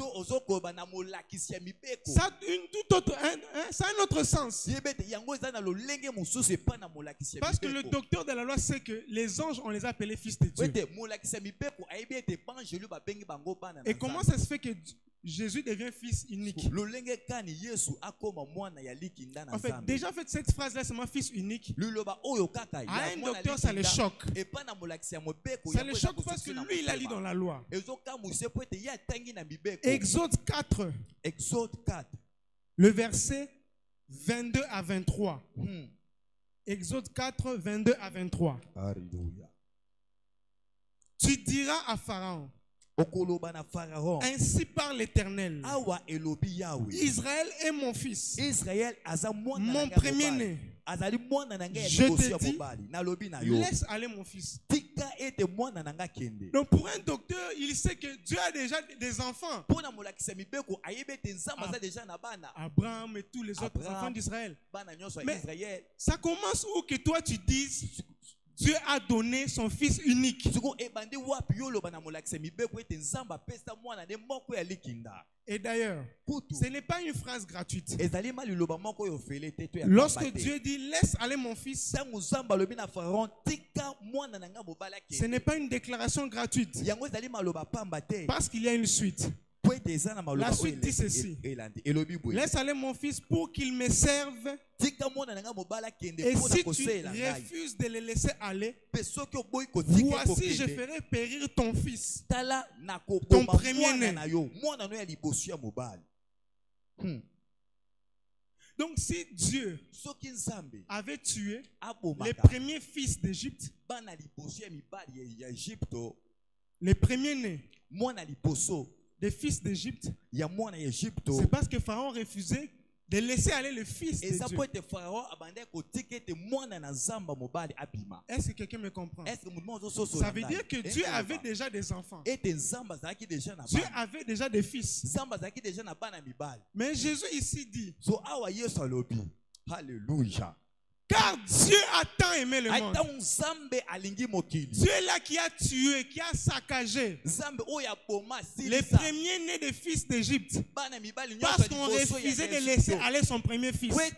ça a un autre sens. Parce que le docteur de la loi sait que les anges, on les a appelés fils de Dieu. Et comment ça se fait que Jésus devient fils unique? En fait, déjà cette phrase-là, c'est mon fils unique. À un docteur, ça le choque. Ça le choque parce que lui, il a lu dans la loi. Exode 4. Le verset 22 à 23. Exode 4, 22 à 23. Alléluia. Tu diras à Pharaon: ainsi parle l'Éternel, Israël est mon fils, mon premier-né. Je te dis, laisse aller mon fils. Donc pour un docteur, il sait que Dieu a déjà des enfants. Abraham et tous les autres enfants d'Israël. Mais ça commence où que toi tu dises Dieu a donné son Fils unique. Et d'ailleurs, ce n'est pas une phrase gratuite. Lorsque Dieu dit laisse aller mon fils, ce n'est pas une déclaration gratuite. Parce qu'il y a une suite. La suite dit ceci: laisse aller mon fils pour qu'il me serve. Et si tu refuses de le laisser aller, voici je ferai périr ton fils, ton premier-né. Donc si Dieu avait tué les premiers fils d'Égypte, les premiers-nés des fils d'Égypte, c'est parce que Pharaon refusait de laisser aller le fils de Dieu. Est-ce que quelqu'un me comprend? Ça veut dire que Dieu avait déjà des enfants. Dieu avait déjà des fils. Mais Jésus ici dit: alléluia. Car Dieu a tant aimé le monde. Dieu est là qui a tué, qui a saccagé les premiers-nés des fils d'Égypte parce qu'on refusait de laisser aller son premier fils. Ce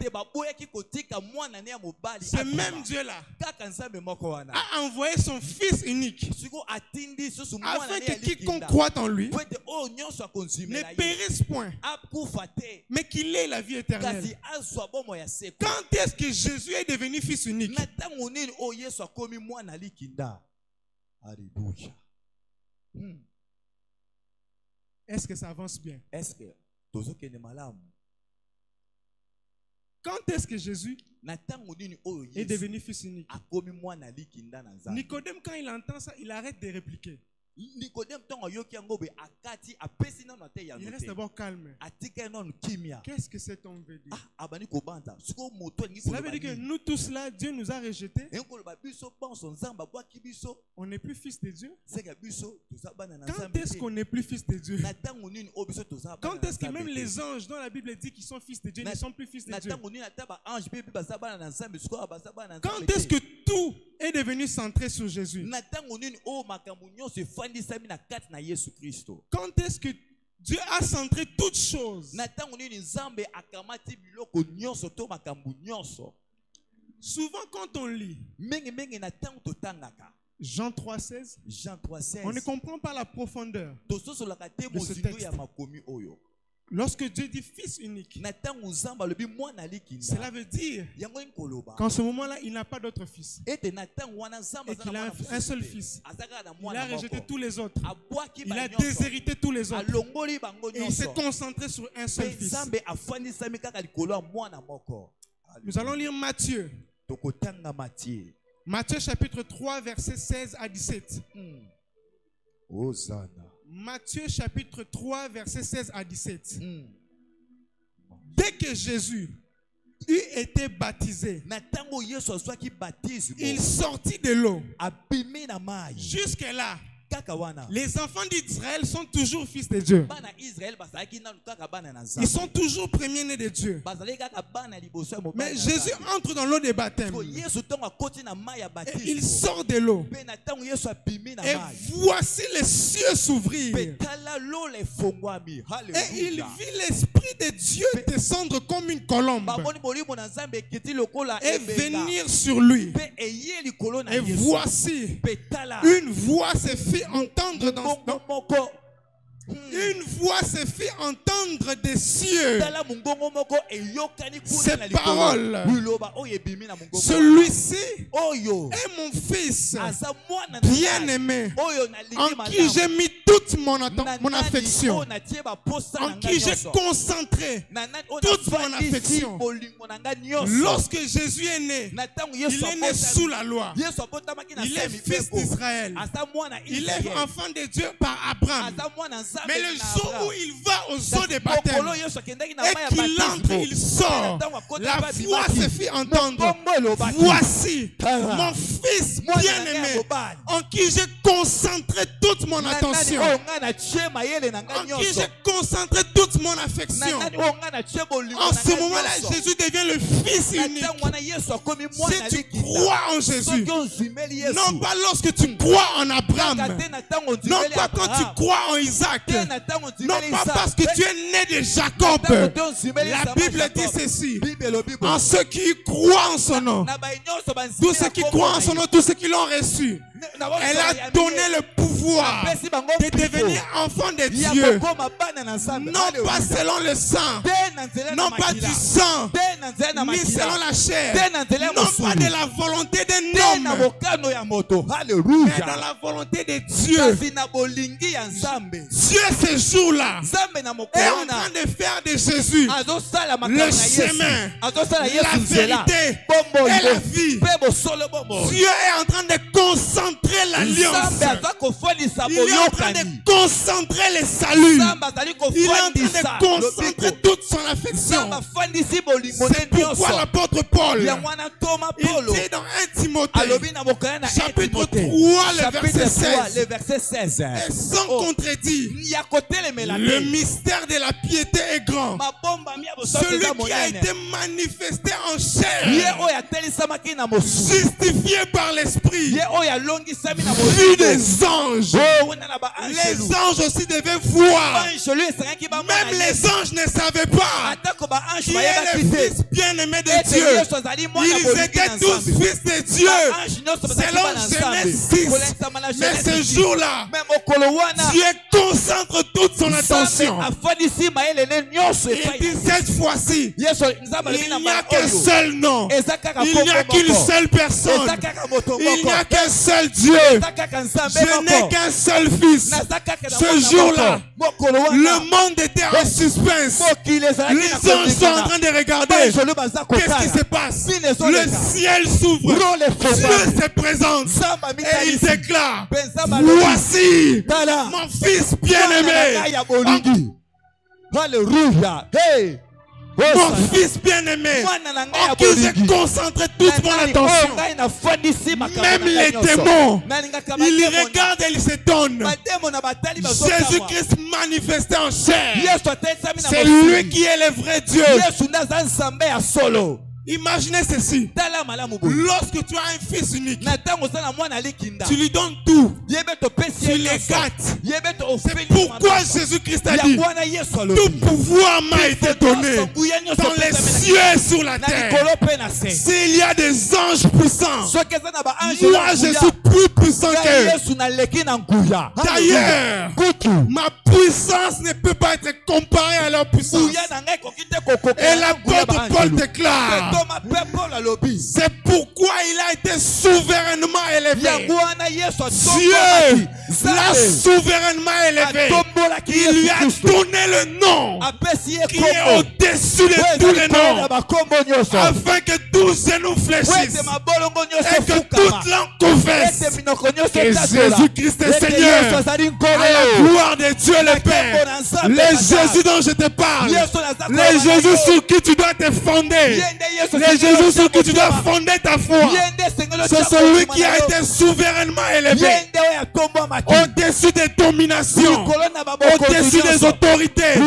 même Dieu-là a envoyé son Fils unique afin que quiconque croit en lui ne périsse point, mais qu'il ait la vie éternelle. Quand est-ce que Jésus est devenu fils unique? Est-ce que ça avance bien? Quand est-ce que Jésus est devenu fils unique? Nicodème, quand il entend ça, il arrête de répliquer. Il reste d'abord calme. Qu'est-ce que cet homme veut dire? Cela veut dire que nous tous là, Dieu nous a rejetés. On n'est plus fils de Dieu. Quand est-ce qu'on n'est plus fils de Dieu? Quand est-ce que même les anges dans la Bible dit qu'ils sont fils de Dieu ne sont plus fils de Dieu? Quand est-ce que tout est devenu centré sur Jésus? Quand est-ce que Dieu a centré toutes choses. Souvent quand on lit Jean 3,16, on ne comprend pas la profondeur de ce texte. Lorsque Dieu dit fils unique, cela veut dire qu'en ce moment-là, il n'a pas d'autre fils. Et qu'il a un seul fils. Il a rejeté tous les autres. Il a déshérité tous les autres. Et il s'est concentré sur un seul fils. Nous allons lire Matthieu. Matthieu chapitre 3, versets 16 à 17. Matthieu chapitre 3, versets 16 à 17. Dès que Jésus eut été baptisé, il sortit de l'eau. Jusque-là, les enfants d'Israël sont toujours fils de Dieu. Ils sont toujours premiers-nés de Dieu. Mais Jésus entre dans l'eau de baptême. Et il sort de l'eau. Et voici les cieux s'ouvrir. Et il vit l'Esprit de Dieu descendre comme une colombe et venir sur lui. Et voici une voix se fit entendre une voix se fit entendre des cieux. Ces paroles. Celui-ci est mon fils bien-aimé, en qui j'ai mis toute mon affection, en qui j'ai concentré toute mon affection. Lorsque Jésus est né, il est né sous la loi. Il est fils d'Israël. Il est enfant de Dieu par Abraham. Mais le jour où il va aux eaux de baptême et qu'il entre, il sort, la voix se fit entendre. Voici mon fils bien-aimé, en qui j'ai concentré toute mon attention, en qui j'ai concentré toute mon affection. En ce moment-là, Jésus devient le fils unique. Si tu crois en Jésus, non pas lorsque tu crois en Abraham, non pas quand tu crois en Isaac, non pas parce que tu es né de Jacob. La Bible dit ceci: en ceux qui croient en son nom, tous ceux qui croient en son nom, tous ceux qui l'ont reçu, elle a donné le pouvoir de devenir enfant de Dieu, non pas selon le sang, non pas du sang, ni selon la chair, non pas de la volonté d'un homme, mais dans la volonté de Dieu. Dieu ce jour-là est en train de faire de Jésus le chemin, la vérité et la vie. Dieu est en train de concentrer l'alliance. Il est en train de concentrer le salut. Il est en train de concentrer toute son affection. C'est pourquoi l'apôtre Paul, il dit dans 1 Timothée chapitre 3 le verset 16, et sans contredit, le mystère de la piété est grand. Celui qui a été manifesté en chair, justifié par l'esprit, vu des anges. Les anges aussi devaient voir. Même les anges ne savaient pas qui est le fils bien-aimé de Dieu. Ils étaient tous fils de Dieu selon Genèse 6. Mais ce jour-là, Dieu concentre toute son attention. Il dit cette fois-ci, il n'y a qu'un seul nom, il n'y a qu'une seule personne, il n'y a qu'un seul Dieu. Je n'ai qu'un seul fils. Ce jour-là, le monde était en suspense. Les anges sont en train de regarder. Qu'est-ce qui se passe? Le ciel s'ouvre, Dieu se présente et il déclare: voici mon fils bien-aimé. Alléluia. Hey. Mon fils bien-aimé, en qui j'ai concentré toute mon attention. Même les démons, ils regardent et ils s'étonnent. Jésus-Christ manifesté en chair, c'est lui qui est le vrai Dieu. Imaginez ceci. Lorsque tu as un fils unique, tu lui donnes tout. Tu les gâtes. C'est pourquoi Jésus-Christ a dit, tout pouvoir m'a été donné dans les cieux et sur la terre. S'il y a des anges puissants, moi je suis plus puissant qu'eux. D'ailleurs, ma puissance ne peut pas être comparée à leur puissance. Et l'apôtre Paul déclare, c'est pourquoi il a été souverainement élevé. Dieu l'a souverainement élevé. Il lui a donné le nom qui est au-dessus de tous les noms, afin que tous genoux fléchissent et que toute langue confesse que Jésus-Christ est Seigneur, à la gloire de Dieu le Père. Le Jésus dont je te parle, le Jésus sur qui tu dois te fonder, le Jésus sur qui tu dois fonder ta foi, c'est celui qui a été souverainement élevé au-dessus des dominations, au-dessus des autorités,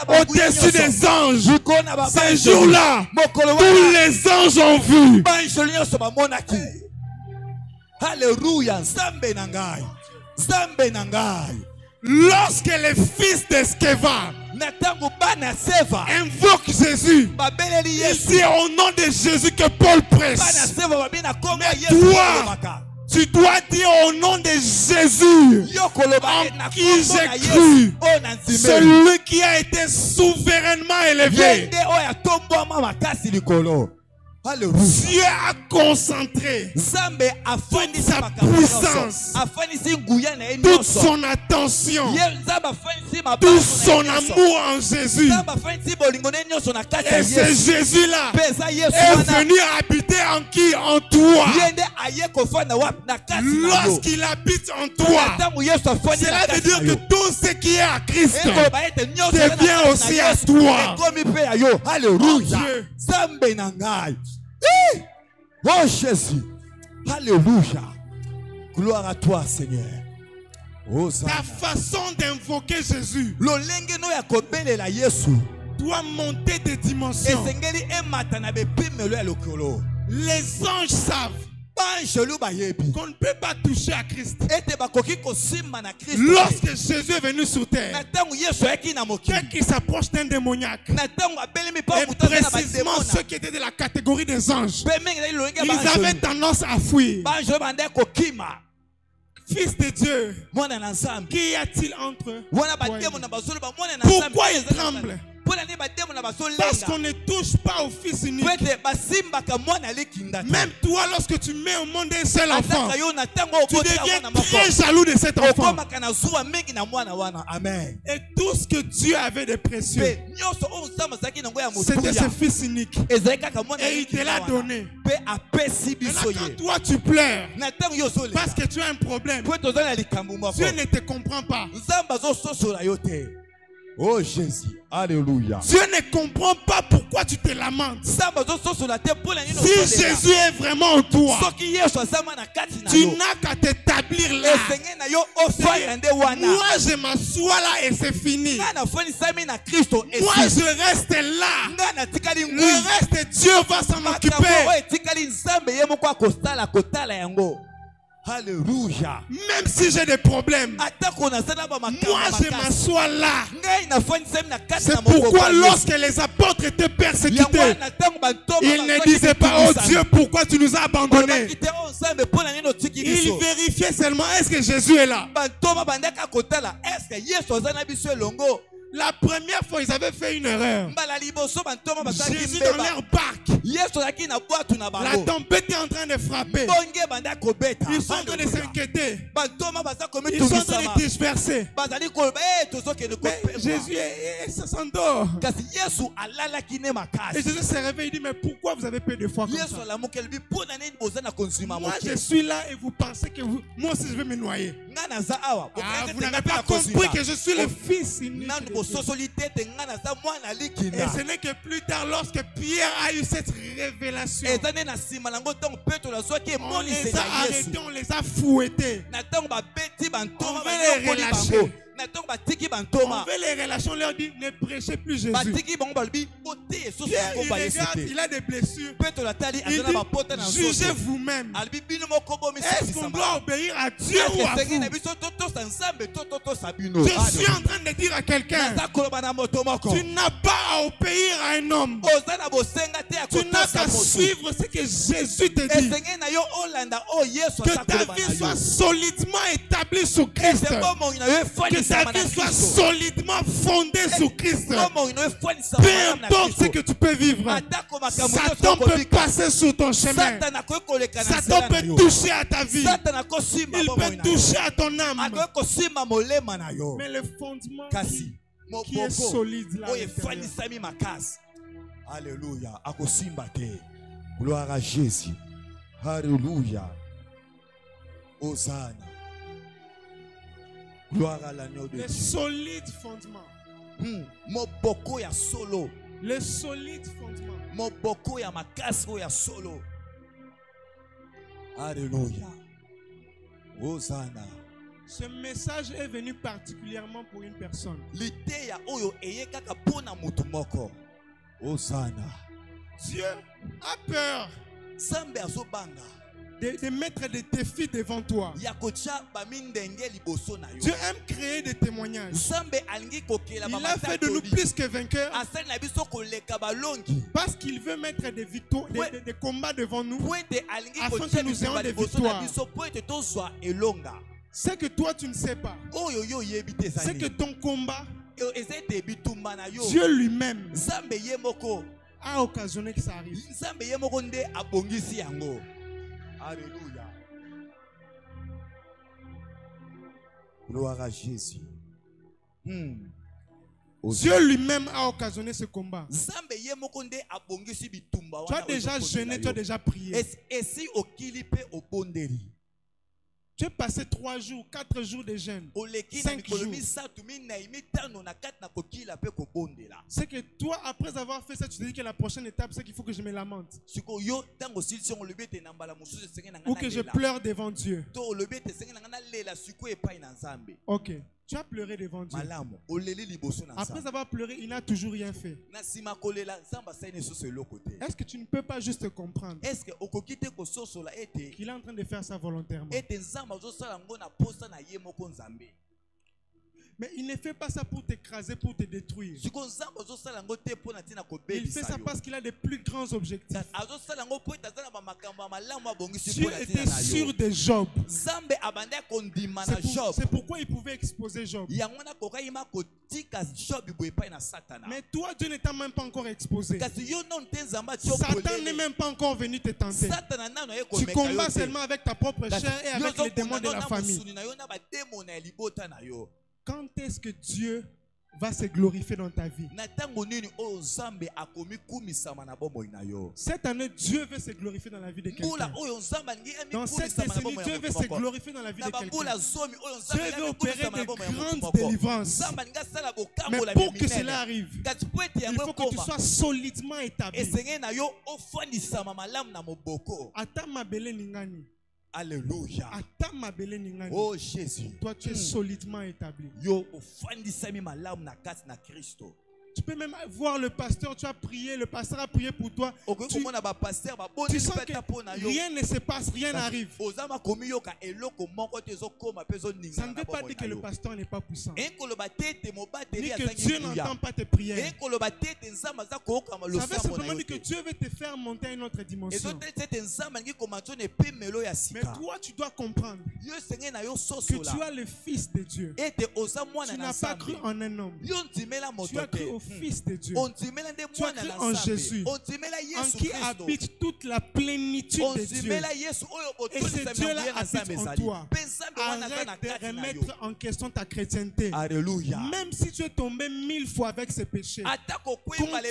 au-dessus des anges. Ces jours-là, tous les anges ont vu. Alléluia. Zambe nangai. Zambe nangai. Lorsque les fils d'Eskeva invoquent Jésus, c'est au nom de Jésus que Paul prêche. Mais toi, tu dois dire au nom de Jésus en qui j'ai cru, celui qui a été souverainement élevé. Dieu a concentré toute sa puissance, toute son attention, tout son amour en Jésus. Et ce Jésus-là est venu habiter en qui? En toi. Lorsqu'il habite en toi, cela veut dire que tout ce qui est à Christ devient aussi à toi. Alléluia. Oh Jésus. Alléluia. Gloire à toi, Seigneur. Oh, ta façon d'invoquer Jésus doit monter des dimensions. Les anges savent qu'on ne peut pas toucher à Christ. Lorsque Jésus est venu sur terre, dès qu'il s'approche d'un démoniaque, et précisément ceux qui étaient de la catégorie des anges, ils avaient tendance à fuir. Fils de Dieu, qu'y a-t-il entre eux? Pourquoi ils tremblent? Parce qu'on ne touche pas au Fils unique. Même toi, lorsque tu mets au monde un seul enfant, tu deviens très jaloux de cet enfant. Amen. Et tout ce que Dieu avait de précieux, c'était ce Fils unique. Et il te l'a donné. Maintenant, quand toi tu pleures parce que tu as un problème, Dieu ne te comprend pas. Oh Jésus, alléluia. Dieu ne comprend pas pourquoi tu te lamentes. Si Jésus est vraiment en toi, tu n'as qu'à t'établir là. Moi je m'assois là et c'est fini. Moi je reste là. Le reste Dieu va s'en occuper. Alléluia. Même si j'ai des problèmes, moi je m'assois là. C'est pourquoi lorsque les apôtres étaient persécutés, ils ne disaient pas, oh Dieu, pourquoi tu nous as abandonnés? Ils vérifiaient seulement, est-ce que Jésus est là? La première fois, ils avaient fait une erreur. Jésus dans leur barque. La tempête est en train de frapper. Ils sont en train de s'inquiéter. Ils sont en train de disperser. Mais Jésus ça s'endort. Et Jésus se réveille et dit, mais pourquoi vous avez peur de foi comme ça? Moi je suis là et vous pensez que moi aussi je vais me noyer. Vous n'avez pas compris que je suis le Fils unique. Et ce n'est que plus tard, lorsque Pierre a eu cette révélation, on les a arrêtés, on les a fouettés. On veut les relâcher. On veut les relâcher, on leur dit, ne prêchez plus Jésus. Pierre, il regarde, il a des blessures. Il dit, jugez vous-même. Est-ce qu'on doit obéir à Dieu ou à vous? Je suis en train de dire à quelqu'un, tu n'as pas à obéir à un homme. Tu n'as qu'à suivre ce que Jésus te dit. Que ta vie soit solidement établie sur Christ. Que ta vie soit solidement fondée sur Christ. Peu importe ce que tu peux vivre, Satan peut passer sur ton chemin. Satan peut toucher à ta vie. Il peut toucher à ton âme. Mais le fondement qui est solide là. Alléluia. Gloire à Jésus. Alléluia. Hosanna. Gloire à l'agneau de Dieu. Le solide fondement. Moboko ya solo. Le solide fondement. Moboko ya makasi ya solo. Alléluia. Hosanna. Ce message est venu particulièrement pour une personne. L'idée ya oyo eyekaka pona mutu moko. Hosanna. Dieu a peur de mettre des défis devant toi. Dieu aime créer des témoignages. Il a fait de nous plus que vainqueurs parce qu'il veut mettre des victoires, des combats devant nous afin que nous ayons des victoires. Ce que toi tu ne sais pas, c'est que ton combat, Dieu lui-même a occasionné que ça arrive. Alléluia. Gloire à Jésus. Dieu lui-même a occasionné ce combat. Tu as déjà jeûné, tu as déjà prié. Tu as passé 3 jours, 4 jours de jeûne, 5 jours. C'est que toi, après avoir fait ça, tu te dis que la prochaine étape, c'est qu'il faut que je me lamente. Ou que je pleure devant Dieu. Ok. Tu as pleuré devant Dieu. Après avoir pleuré, il n'a toujours rien fait. Est-ce que tu ne peux pas juste comprendre qu'il est en train de faire ça volontairement? Mais il ne fait pas ça pour t'écraser, pour te détruire. Il fait ça parce qu'il a des plus grands objectifs. Dieu était sûr de Job. C'est pourquoi il pouvait exposer Job. Mais toi, Dieu ne t'a même pas encore exposé. Satan n'est même pas encore venu te tenter. Tu combats seulement avec ta propre chair et avec les démons de la famille. Quand est-ce que Dieu va se glorifier dans ta vie? Cette année, Dieu veut se glorifier dans la vie de quelqu'un. Dans cette décennie, Dieu veut se glorifier dans la vie de quelqu'un. Dieu veut opérer de grandes délivrances. Mais pour que cela arrive, il faut que tu sois solidement établi. Ata mabele ningani. Alléluia. Oh Jésus. Toi tu es solidement établi. Tu peux même voir le pasteur, tu as prié, le pasteur a prié pour toi. Tu sens que rien ne se passe, rien n'arrive. Ça ne veut pas dire que le pasteur n'est pas puissant. Ni que Dieu n'entend pas tes prières. Ça veut simplement dire que Dieu veut te faire monter à une autre dimension. Mais toi, tu dois comprendre que tu as le Fils de Dieu. Tu n'as pas cru en un homme. Tu as cru au Fils de Dieu. Tu as cru en Jésus, en qui habite toute la plénitude de Dieu. Et ce Dieu-là habite en toi. Arrête de remettre en question ta chrétienté. Alléluia. Même si tu es tombé 1000 fois avec ces péchés, continue à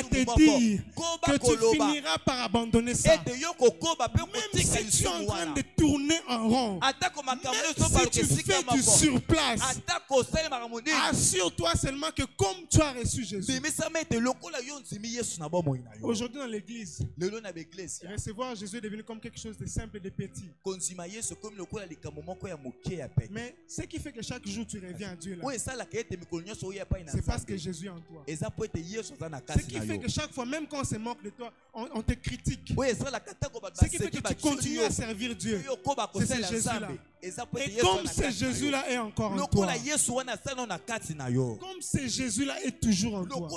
te dire que tu finiras par abandonner ça. Même si tu es en train de tourner en en rond, même si tu fais du surplace, assure-toi seulement que comme tu as reçu Jésus. Aujourd'hui dans l'église, recevoir Jésus est devenu comme quelque chose de simple et de petit. Mais ce qui fait que chaque jour tu reviens à Dieu là, c'est parce que Jésus est en toi. Ce qui fait que chaque fois, même quand on se moque de toi, on te critique. Ce qui fait que tu continues à servir Dieu, c'est ce Jésus-là. Et comme ce Jésus-là est encore en toi, comme ce Jésus-là est toujours en toi,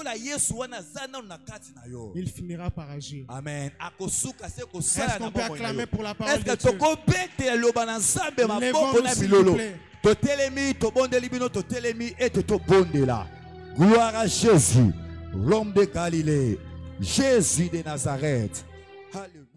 il finira par agir. Amen. Est-ce qu'on peut acclamer pour la parole de Dieu? Gloire à Jésus, l'homme de Galilée, Jésus de Nazareth. Alléluia.